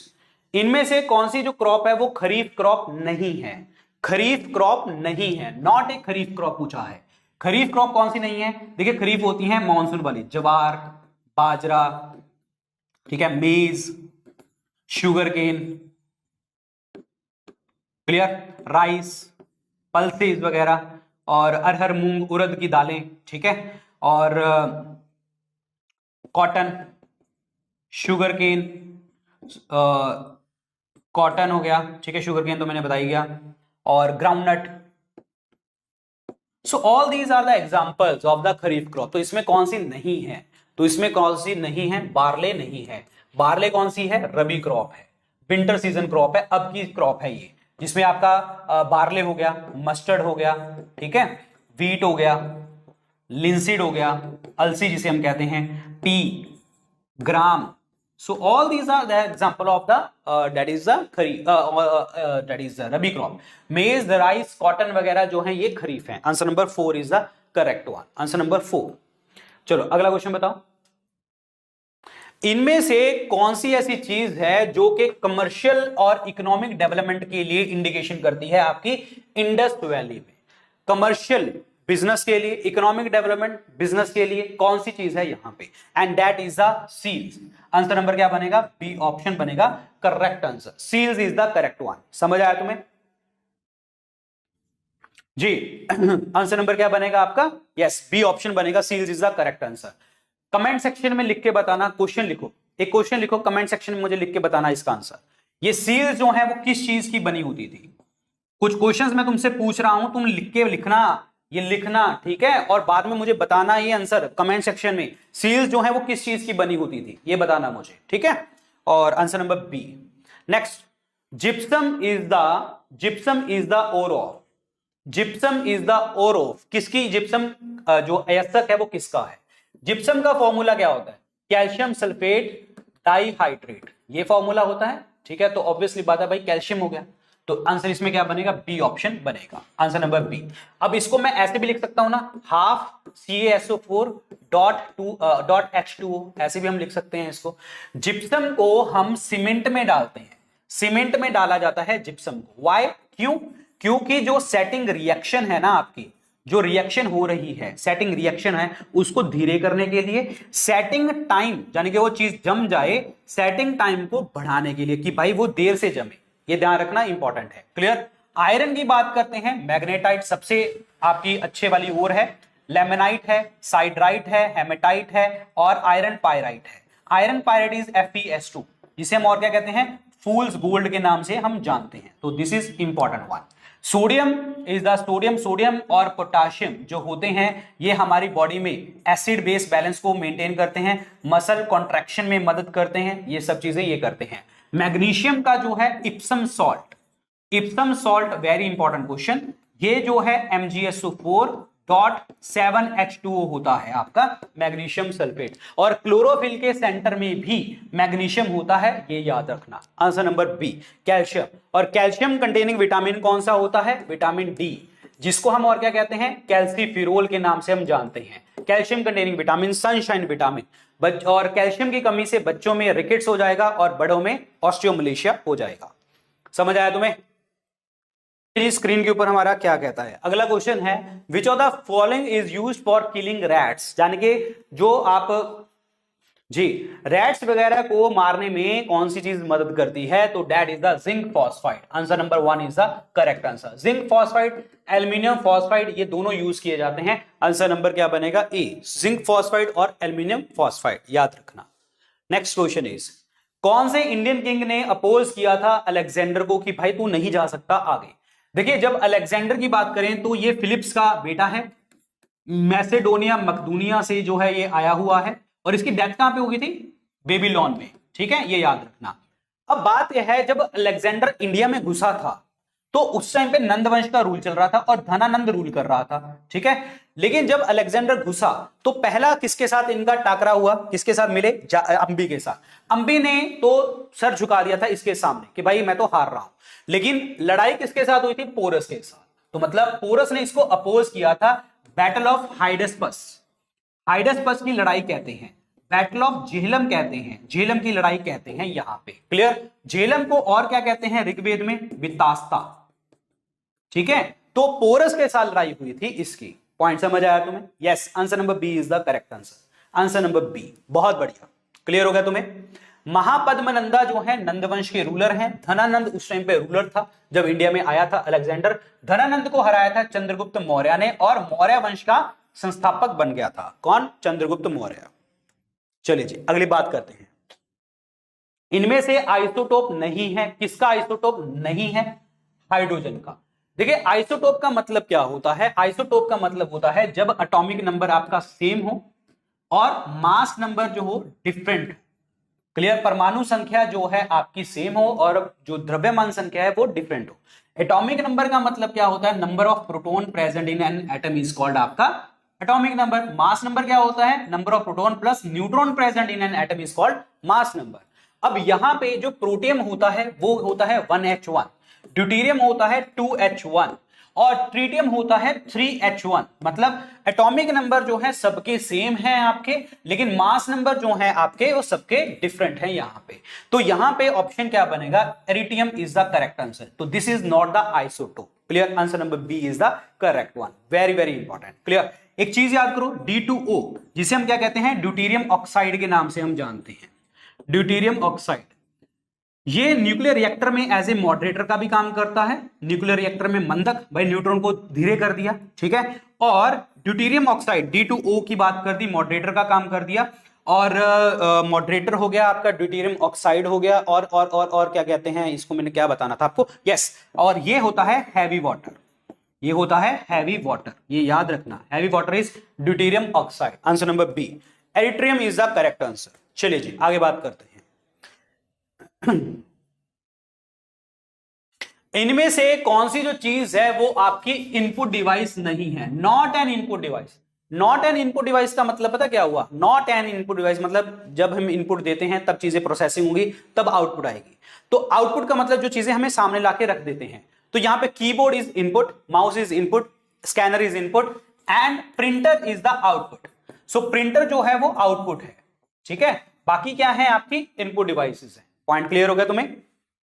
इनमें से कौन सी जो क्रॉप है वो खरीफ क्रॉप नहीं है, खरीफ क्रॉप नहीं है, नॉट ए खरीफ क्रॉप पूछा है। खरीफ क्रॉप कौन सी नहीं है, देखिए खरीफ होती है मॉनसून वाली, जवार, बाजरा, ठीक है, maize, sugar cane, clear, rice, pulses वगैरह, और अरहर, मूंग, उड़द की दालें, ठीक है, और कॉटन, शुगर केन, कॉटन हो गया, ठीक है, शुगर केन तो मैंने बताई गया, और groundnut. So all these are the examples of the kharif crop. तो इसमें कौन सी नहीं है, तो इसमें कौन सी नहीं है, बार्ले नहीं है। बार्ले कौन सी है, रबी क्रॉप है, विंटर सीजन क्रॉप है, अब की क्रॉप है ये, जिसमें आपका बार्ले हो गया, मस्टर्ड हो गया, ठीक है, वीट हो गया, लिंसीड हो गया, अलसी जिसे हम कहते हैं, P, gram. So all these are the example of the that is the rabi crop. मेज, राइस, कॉटन वगैरह जो है ये खरीफ है। Answer number 4 is the correct one, answer number 4। चलो अगला क्वेश्चन बताओ, इनमें से कौन सी ऐसी चीज है जो कि कमर्शियल और इकोनॉमिक डेवलपमेंट के लिए इंडिकेशन करती है आपकी इंडस वैली में, कमर्शियल बिजनेस के लिए, इकोनॉमिक डेवलपमेंट बिजनेस के लिए, कौन सी चीज है यहां पे, and that is the seals. Answer number क्या बनेगा, बी ऑप्शन बनेगा correct answer, seals is the correct one. समझ आया तुम्हें जी, आंसर नंबर क्या बनेगा आपका, यस, बी ऑप्शन बनेगा, seals is the correct answer. Comment section में लिख के बताना, क्वेश्चन लिखो, एक क्वेश्चन लिखो कमेंट सेक्शन में, मुझे लिख के बताना इसका आंसर। ये सील्स जो है वो किस चीज की बनी होती थी, कुछ क्वेश्चंस मैं तुमसे पूछ रहा हूं, तुम लिख के लिखना, ये लिखना, ठीक है, और बाद में मुझे बताना ये आंसर कमेंट सेक्शन में, सील्स जो है वो किस चीज की बनी होती थी ये बताना मुझे, ठीक है। और answer number B. Next, gypsum is the ore of, gypsum is the ore of, किसकी, जिप्सम जो अयस्क है वो किसका है। जिप्सम का फॉर्मूला क्या होता है, कैल्शियम सल्फेट डाइहाइड्रेट, ये फॉर्मूला होता है, ठीक है। तो ऑब्वियसली बात है भाई कैल्शियम हो गया, तो आंसर इसमें क्या बनेगा, बी ऑप्शन बनेगा, आंसर नंबर बी। अब इसको मैं ऐसे भी लिख सकता हूं ना, हाफ CaSO4 डॉट H2O, ऐसे भी हम लिख सकते हैं इसको। जिप्सम को हम सीमेंट में डालते हैं, सीमेंट में डाला जाता है जिप्सम को, वाई, क्यों, क्योंकि जो सेटिंग रिएक्शन है ना आपकी, जो रिएक्शन हो रही है, सेटिंग रिएक्शन है, उसको धीरे करने के लिए, सेटिंग टाइम यानी कि वो चीज जम जाए, सेटिंग टाइम को बढ़ाने के लिए कि भाई वो देर से जमे, ये ध्यान रखना इंपॉर्टेंट है। क्लियर। आयरन की बात करते हैं, मैग्नेटाइट सबसे आपकी अच्छे वाली ओर है, लेमेनाइट है, साइड्राइट है, हेमेटाइट है और आयरन पायराइट है। आयरन पायराइट इज FeS2, जिसे हम और क्या कहते हैं, फूल्स गोल्ड के नाम से हम जानते हैं। तो this is important one. Sodium is the sodium और पोटाशियम जो होते हैं ये हमारी बॉडी में एसिड बेस बैलेंस को मेंटेन करते हैं, मसल कॉन्ट्रैक्शन में मदद करते हैं, ये सब चीजें ये करते हैं। मैग्नीशियम का जो है Epsom salt very important question, ये जो है MgSO4.7H2O होता है आपका मैग्नीशियम सल्फेट, और क्लोरोफिल के सेंटर में भी मैग्नीशियम होता है, ये याद रखना। Answer number B calcium. और कैल्शियम कंटेनिंग विटामिन कौन सा होता है, विटामिन डी, जिसको हम और क्या कहते हैं, कैल्सीफिरोल के नाम से हम जानते हैं। Calcium containing vitamin, sunshine vitamin. और कैल्शियम की कमी से बच्चों में रिकेट्स हो जाएगा और बड़ों में ऑस्टियोमलेशिया हो जाएगा। समझ आया तुम्हें। स्क्रीन के ऊपर हमारा क्या कहता है, अगला क्वेश्चन है, which of the following is used for killing rats, यानी कि जो आप जी रैट्स वगैरह को मारने में कौन सी चीज मदद करती है, तो that is the zinc phosphide. Answer number 1 is the correct answer. Zinc phosphide, aluminium phosphide, ये दोनों यूज किए जाते हैं। आंसर नंबर क्या बनेगा, ए, जिंक फॉस्फाइड और एल्यूमिनियम फॉस्फाइड, याद रखना। नेक्स्ट क्वेश्चन इज, कौन से इंडियन किंग ने अपोज किया था अलेक्जेंडर को कि भाई तू नहीं जा सकता आगे। देखिए जब अलेक्जेंडर की बात करें तो ये फिलिप्स का बेटा है, मैसेडोनिया मकदूनिया से जो है ये आया हुआ है, और इसकी डेथ कहां पे हुई थी, बेबीलोन में। ठीक है, ये याद रखना। अब बात यह है, जब अलेक्जेंडर इंडिया में घुसा था तो उस टाइम पे नंद वंश का रूल चल रहा था और धनानंद रूल कर रहा था। ठीक है, लेकिन जब अलेक्जेंडर घुसा तो पहला किसके साथ इनका टाकरा हुआ, किसके साथ मिले, अंबी के साथ। अंबी ने तो सर झुका दिया था इसके सामने कि भाई मैं तो हार रहा हूं, लेकिन लड़ाई किसके साथ हुई थी, पोरस के साथ। तो मतलब पोरस ने इसको अपोज किया था। बैटल ऑफ हाइडेस्पस, हाइडेस्पस की लड़ाई कहते हैं, बैटल ऑफ झेलम कहते हैं, झेलम की लड़ाई कहते हैं यहां पे। क्लियर। झेलम को और क्या कहते हैं ऋग्वेद में, वितास्ता। ठीक है, तो पोरस के साथ लड़ाई हुई थी इसकी। पॉइंट समझ आया तुम्हें, yes. Answer number B is the correct answer. Answer number B, बहुत बढ़िया, क्लियर हो गया तुम्हें। महापद्मनंदा जो है नंदवंश के रूलर हैं। धनानंद उस टाइम पे रूलर था जब इंडिया में आया था अलेक्जेंडर। धनानंद को हराया था चंद्रगुप्त मौर्य ने, और मौर्य वंश का संस्थापक बन गया था कौन, चंद्रगुप्त मौर्य। चलिए जी अगली बात करते हैं। इनमें से आइसोटोप नहीं है, किसका आइसोटोप नहीं है, हाइड्रोजन का। देखिए आइसोटोप का मतलब क्या होता है, आइसोटोप का मतलब होता है जब एटॉमिक नंबर आपका सेम हो और मास नंबर जो हो डिफरेंट। क्लियर। परमाणु संख्या जो है आपकी सेम हो और जो द्रव्यमान संख्या है वो डिफरेंट हो। एटॉमिक नंबर का मतलब क्या होता है, number of proton present in an atom is called आपका एटॉमिक नंबर। मास नंबर क्या होता है, number of proton plus neutron present in an atom is called mass number. अब यहां पे जो प्रोटियम होता है वो होता है 1H1, ड्यूटेरियम होता है 2H1 और ट्रीटियम होता है 3H1। मतलब एटॉमिक नंबर जो है सबके सेम है आपके, लेकिन मास नंबर जो है आपके वो सबके डिफरेंट है यहां पे। तो यहां पे ऑप्शन क्या बनेगा, tritium is the correct answer. तो this is not the isotope. Clear. Answer number B is the correct one. Very very important. Clear. एक चीज याद करो, D2O जिसे हम क्या कहते हैं, ड्यूटेरियम ऑक्साइड के नाम से हम जानते हैं। ड्यूटेरियम ऑक्साइड ये न्यूक्लियर रिएक्टर में एज ए मॉडरेटर का भी काम करता है। न्यूक्लियर रिएक्टर में मंदक, भाई न्यूट्रॉन को धीरे कर दिया। ठीक है, और ड्यूटेरियम ऑक्साइड D2O की बात कर दी, मॉडरेटर का काम कर दिया। और मॉडरेटर हो गया आपका, ड्यूटेरियम ऑक्साइड हो गया, और क्या कहते हैं इसको, मैंने क्या बताना था आपको, यस। और ये होता है हैवी वाटर, ये होता है हैवी वाटर, ये याद रखना। Heavy water is deuterium oxide. Answer number B, eritrium is the correct answer. चलिए जी आगे बात करते हैं। इनमें से कौन सी जो चीज है वो आपकी इनपुट डिवाइस नहीं है, not an input device. Not an input device का मतलब पता क्या हुआ, नॉट एन इनपुट डिवाइस मतलब जब हम इनपुट देते हैं तब चीजें प्रोसेसिंग होंगी, तब आउटपुट आएगी। तो आउटपुट का मतलब जो चीजें हमें सामने लाके रख देते हैं। तो यहां पे keyboard is input, mouse is input, scanner is input and printer is the output. So printer जो है वो आउटपुट है। ठीक है, बाकी क्या है आपकी इनपुट डिवाइसेस है। पॉइंट क्लियर हो गया तुम्हें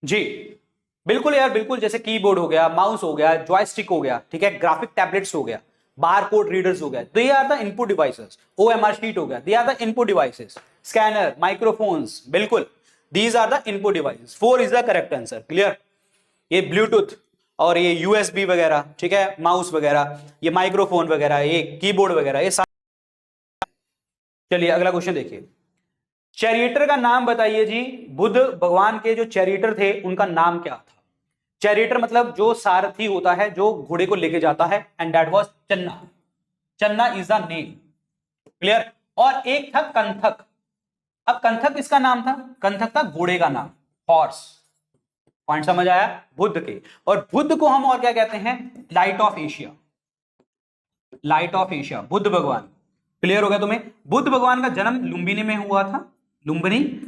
जी? बिल्कुल यार बिल्कुल, जैसे कीबोर्ड हो गया, माउस हो गया, जॉयस्टिक हो गया, ठीक है, ग्राफिक टैबलेट्स हो गया, बार कोड रीडर्स हो गया, they are the input devices. OMR sheet हो गया, they are the input devices. Scanner, microphones, बिल्कुल these are the input devices. 4 is the correct answer. Clear? ये ब्लूटूथ और ये USB वगैरह, ठीक है, माउस वगैरह, ये माइक्रोफोन वगैरह, ये कीबोर्ड वगैरह, ये चलिए अगला क्वेश्चन देखिए। चैरियटर का नाम बताइए जी। बुद्ध भगवान के जो चैरियटर थे उनका नाम क्या था? चैरियटर मतलब जो सारथी होता है, जो घोड़े को लेके जाता है, एंड दैट वाज चन्ना। चन्ना इज द नेम। क्लियर? और एक था कंथक। अब कंथक किसका नाम था? कंथक था घोड़े का नाम, हॉर्स। पॉइंट समझ आया? बुद्ध के। और बुद्ध को हम और क्या कहते हैं? Light of Asia. Light of Asia, Buddha भगवान। क्लियर हो गया तुम्हें? बुद्ध भगवान का जन्म लुम्बिनी में हुआ था, लुम्बिनी।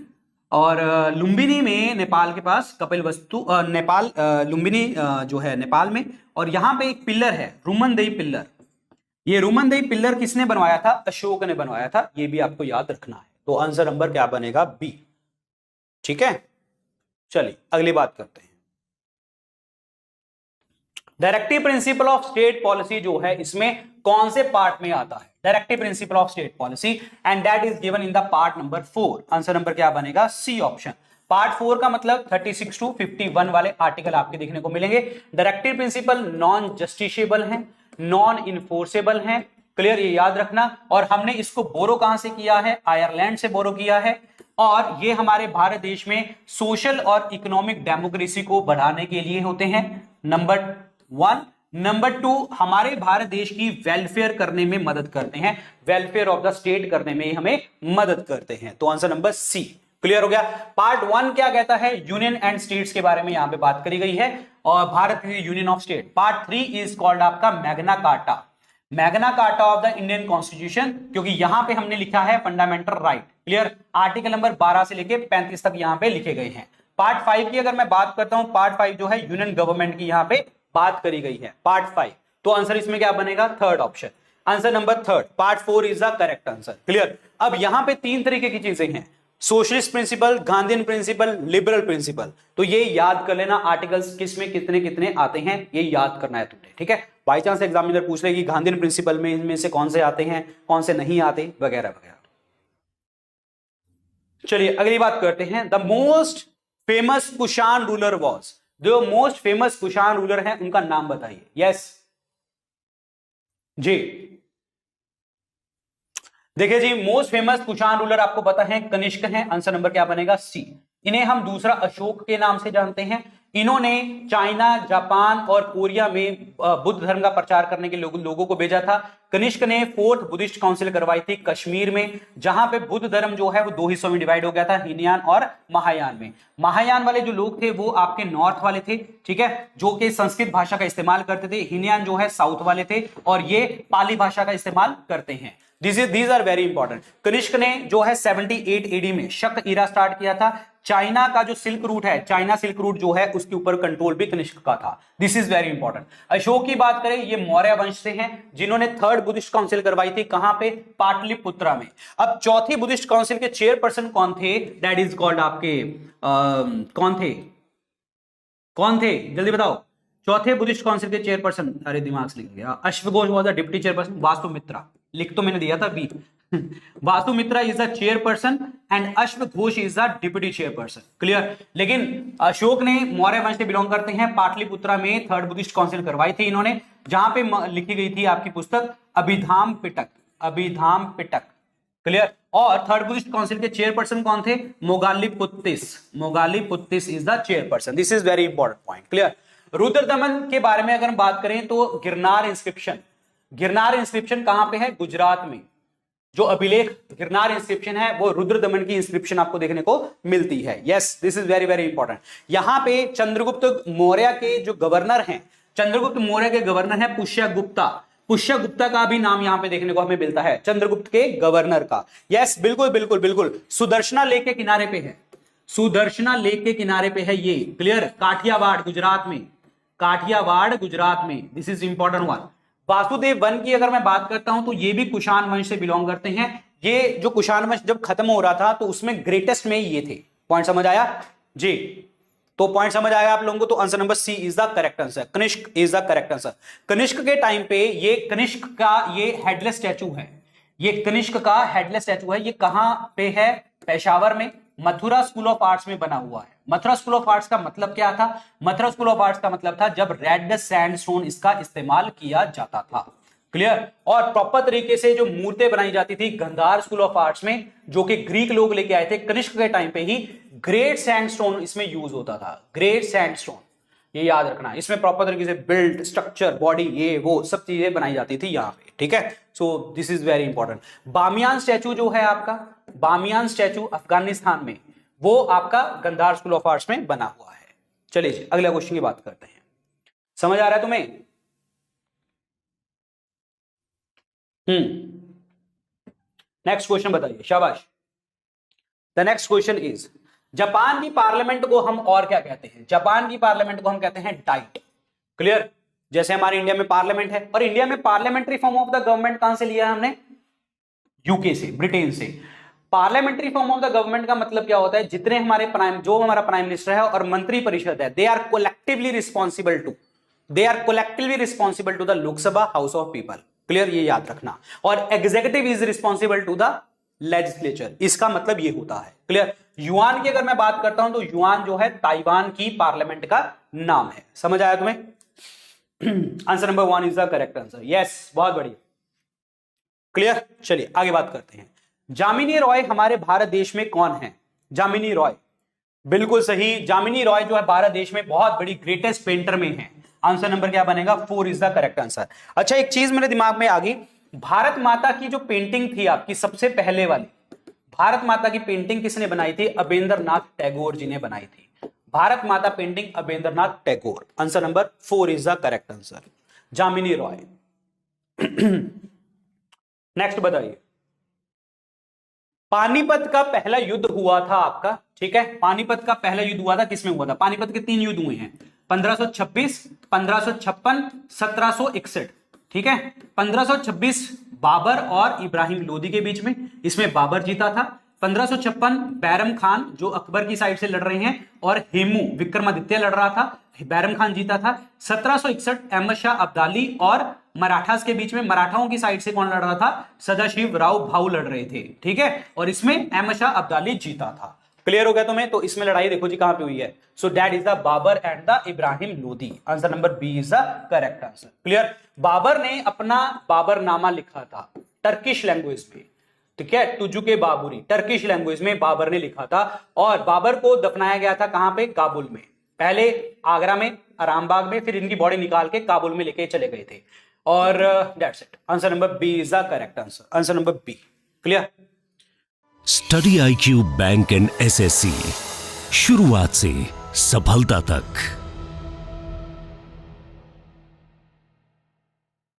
और लुम्बिनी में नेपाल के पास कपिलवस्तु, नेपाल, लुम्बिनी जो है नेपाल में। और यहां पे एक पिलर है, रुमनदेई पिलर। ये रुमनदेई पिलर किसने बनवाया था? अशोक ने बनवाया था। ये भी आपको याद रखना है। तो आंसर नंबर क्या बनेगा? बी। ठीक है, चलिए अगली बात करते हैं। Directive principle of state policy जो है, इसमें कौन से पार्ट में आता है? Directive principle of state policy, and that is given in the part number 4। Answer number क्या बनेगा? C option. पार्ट 4 का मतलब 36 to 51 वाले आर्टिकल आपके देखने को मिलेंगे। डायरेक्टिव प्रिंसिपल नॉन जस्टिसेबल है, नॉन इन्फोर्सेबल है। क्लियर? ये याद रखना। और हमने इसको बोरो कहां से किया है? आयरलैंड से बोरो किया है। और ये हमारे भारत देश में सोशल और इकोनॉमिक डेमोक्रेसी को बढ़ाने के लिए होते हैं, नंबर 1। नंबर 2, हमारे भारत देश की वेलफेयर करने में मदद करते हैं, वेलफेयर ऑफ द स्टेट करने में हमें मदद करते हैं। तो आंसर नंबर सी। क्लियर हो गया? पार्ट 1 क्या कहता है? यूनियन एंड स्टेट्स के बारे में यहां पे बात करी गई है, और भारत की union of state. Part 3 is called आपका Magna Carta. Magna Carta of the Indian constitution, क्योंकि यहां पे हमने लिखा है fundamental right. Clear? Article number 12 से लेके 35 तक यहां पे लिखे गए हैं। पार्ट 5 की अगर मैं बात करता हूं, पार्ट 5 जो है यूनियन गवर्नमेंट की यहां पे बात करी गई है, पार्ट 5। तो आंसर इसमें क्या बनेगा? Third option. Answer number 3, part 4 is the correct answer. Clear? अब यहां पे 3 तरीके की चीजें हैं, socialist principle, Gandhian principle, liberal principle. तो ये याद कर लेना, आर्टिकल्स किसमें कितने कितने आते हैं, ये याद करना है तुमने। ठीक है? बाई चांस एग्जामिनर पूछ ले कि गांधीयन प्रिंसिपल में इनमें से कौन से आते हैं, कौन से नहीं आते, वगैरह वगैरह। चलिए अगली बात करते हैं। The most famous Kushan ruler was. जो मोस्ट फेमस कुषाण रूलर हैं उनका नाम बताइए। यस जी, देखिए जी, मोस्ट फेमस कुषाण रूलर आपको पता है कनिष्क हैं। आंसर नंबर क्या बनेगा? सी। इन्हें हम दूसरा अशोक के नाम से जानते हैं। इन्होंने चाइना, जापान और कोरिया में बुद्ध धर्म का प्रचार करने के लोगों को भेजा था। कनिष्क ने 4th बुद्धिस्ट काउंसिल करवाई थी कश्मीर में, जहां पे बुद्ध धर्म जो है वो 2 हिस्सों में डिवाइड हो गया था, हीनयान और महायान में। महायान वाले जो लोग थे वो आपके नॉर्थ वाले थे, ठीक है, जो कि संस्कृत भाषा का इस्तेमाल करते थे। हीनयान जो है साउथ वाले थे, और ये पाली भाषा का इस्तेमाल करते हैं। These are very important। Kanishka ने जो है 78 AD में शक ईरा स्टार्ट किया था। चाइना का जो सिल्क रूट है, चाइना सिल्क रूट जो है, उसके ऊपर कंट्रोल भी कनिष्क का था। This is very important. Ashok की बात करें, ये मौर्य वंश से हैं, जिन्होंने 3rd बुद्धिस्ट काउंसिल करवाई थी। कहां पे? पाटलिपुत्रा में। अब 4थी बुद्धिस्ट काउंसिल के चेयरपर्सन कौन थे? दैट इज कॉल्ड आपके कौन थे जल्दी बताओ। चौथे बुद्धिस्ट काउंसिल के चेयरपर्सन, अरे दिमाग से निकल गया, अश्वघोष was the deputy chairperson. Vastumitra, लिख तो मैंने दिया था B. Vastumitra is the chairperson and अश्वघोष is the deputy chairperson. Clear? लेकिन अशोक ने मौर्य वंश से बिलोंग करते हैं। पाटलिपुत्रा में 3rd बुद्धिस्ट काउंसिल करवाई थी इन्होंने, जहां पे लिखी गई थी आपकी पुस्तक अभिधाम पिटक। अभिधाम पिटक। क्लियर? और 3rd बुद्धिस्ट काउंसिल के चेयरपर्सन कौन थे? Moggaliputtatissa. Moggaliputtatissa is the chairperson. This is very important point. Clear? Rudradaman के बारे में अगर हम बात करें तो गिरनार इंस्क्रिप्शन। गिरनार इंस्क्रिप्शन कहां पे है? गुजरात में। जो अभिलेख गिरनार इंस्क्रिप्शन है वो रुद्रदमन की इंस्क्रिप्शन आपको देखने को मिलती है। Yes, this is very very important. यहां पे चंद्रगुप्त मौर्य के जो गवर्नर हैं, चंद्रगुप्त मौर्य के गवर्नर है पुष्यगुप्ता। पुष्यगुप्ता का भी नाम यहां पे देखने को हमें मिलता है, चंद्रगुप्त के गवर्नर का। यस, बिल्कुल बिल्कुल बिल्कुल। सुदर्शना लेक के किनारे पे है, सुदर्शना लेक के किनारे पे है ये। क्लियर? काठियावाड़ गुजरात में, काठियावाड़ गुजरात में। This is important one. Vasudev one की अगर मैं बात करता हूं तो ये भी कुषाण वंश से बिलोंग करते हैं। ये जो कुषाण वंश जब खत्म हो रहा था तो उसमें ग्रेटेस्ट में ये थे। पॉइंट समझ आया जी? तो पॉइंट समझ आएगा आप लोगों को। तो answer number C is the correct answer, Kanishka is the correct answer. Kanishka के टाइम पे ये कनिष्क का ये हेडलेस स्टैचू है, ये कनिष्क का हेडलेस स्टैचू है। ये कहां पे है? पेशावर में मथुरा स्कूल ऑफ आर्ट्स में बना हुआ है। मथुरा स्कूल ऑफ आर्ट्स का मतलब क्या था? मथुरा स्कूल ऑफ आर्ट्स का मतलब था जब रेड सैंडस्टोन इसका इस्तेमाल किया जाता था। क्लियर? और प्रॉपर तरीके से जो मूर्तें बनाई जाती थी गंधार स्कूल ऑफ आर्ट्स में, जो कि ग्रीक लोग लेके आए थे कनिष्क के टाइम पे ही, ग्रेट सैंडस्टोन इसमें यूज होता था। ग्रेट सैंडस्टोन, ये याद रखना। इसमें प्रॉपर तरीके से बिल्ड, स्ट्रक्चर, बॉडी, ये वो सब चीजें बनाई जाती थी यहाँ पे। ठीक है, so this is very important. Bamiyan statue जो है आपका, बामियान स्टैचू अफगानिस्तान में, वो आपका गंधार स्कूल ऑफ आर्ट्स में बना हुआ है। चलिए जी अगले क्वेश्चन की बात करते हैं। समझ आ रहा है तुम्हें? नेक्स्ट क्वेश्चन बताइए, शाबाश। The next question is, Japan की पार्लियामेंट को हम और क्या कहते हैं? जापान की पार्लियामेंट को हम कहते हैं डाइट। क्लियर? जैसे हमारे इंडिया में पार्लियामेंट है, और इंडिया में parliamentary form of the government कहां से लिया है हमने? यूके से, ब्रिटेन से। Parliamentary form of the government का मतलब क्या होता है? जितने हमारे जो हमारा प्राइम मिनिस्टर है और मंत्री परिषद है, they are collectively responsible to the Lok Sabha house of people. Clear? ये याद रखना। और executive is responsible to the legislature, इसका मतलब ये होता है। क्लियर? युआन की अगर मैं बात करता हूं तो युआन जो है ताइवान की पार्लियामेंट का नाम है। समझ आया तुम्हें? Answer number 1 is the correct answer. Yes, बहुत बढ़िया। क्लियर? चलिए आगे बात करते हैं। जामिनी रॉय हमारे भारत देश में कौन है? जामिनी रॉय, बिल्कुल सही। जामिनी रॉय जो है भारत देश में बहुत बड़ी ग्रेटेस्ट पेंटर में है। आंसर नंबर क्या बनेगा? 4 इज द करेक्ट आंसर। अच्छा, एक चीज मेरे दिमाग में आ गई। भारत माता की जो पेंटिंग थी आपकी सबसे पहले वाली, भारत माता की पेंटिंग किसने बनाई थी? अबेंद्रनाथ टैगोर जी ने बनाई थी। Bharat Mata painting Abanindranath Tagore. Answer number 4 is the correct answer, Jamini Roy. Next बताइए, पानीपत का पहला युद्ध हुआ था आपका, ठीक है? पानीपत का पहला युद्ध हुआ था, किसमें हुआ था? पानीपत के 3 युद्ध हुए हैं, 1526, 1556, 1761। ठीक है, 1526 बाबर और इब्राहिम लोदी के बीच में, इसमें बाबर जीता था। 1556 बैरम खान जो अकबर की साइड से लड़ रहे हैं, और हेमू विक्रमादित्य लड़ रहा था, बैरम खान जीता था। 1761 अहमद शाह अब्दाली और मराठास के बीच में, मराठाओं की साइड से कौन लड़ रहा था? सदाशिव राव भाऊ लड़ रहे थे। ठीक है, और इसमें अहमद शाह अब्दाली जीता था। क्लियर हो गया तुम्हें? तो इसमें लड़ाई देखो जी कहां पे हुई है। So that is the Babur and the Ibrahim Lodi. Answer number B is the correct answer. Clear? Babur ने अपना बाबरनामा लिखा था टर्किश लैंग्वेज में। ठीक है, तुजुके बाबुरी, टर्किश लैंग्वेज में बाबर ने लिखा था। और बाबर को दफनाया गया था कहां पे? काबुल में। पहले आगरा में, आरामबाग में, फिर इनकी बॉडी निकाल के काबुल में लेके चले गए थे। और that's it. Answer number B is the correct answer. Answer number B. Clear? Study IQ bank and SSC, शुरुआत से सफलता तक।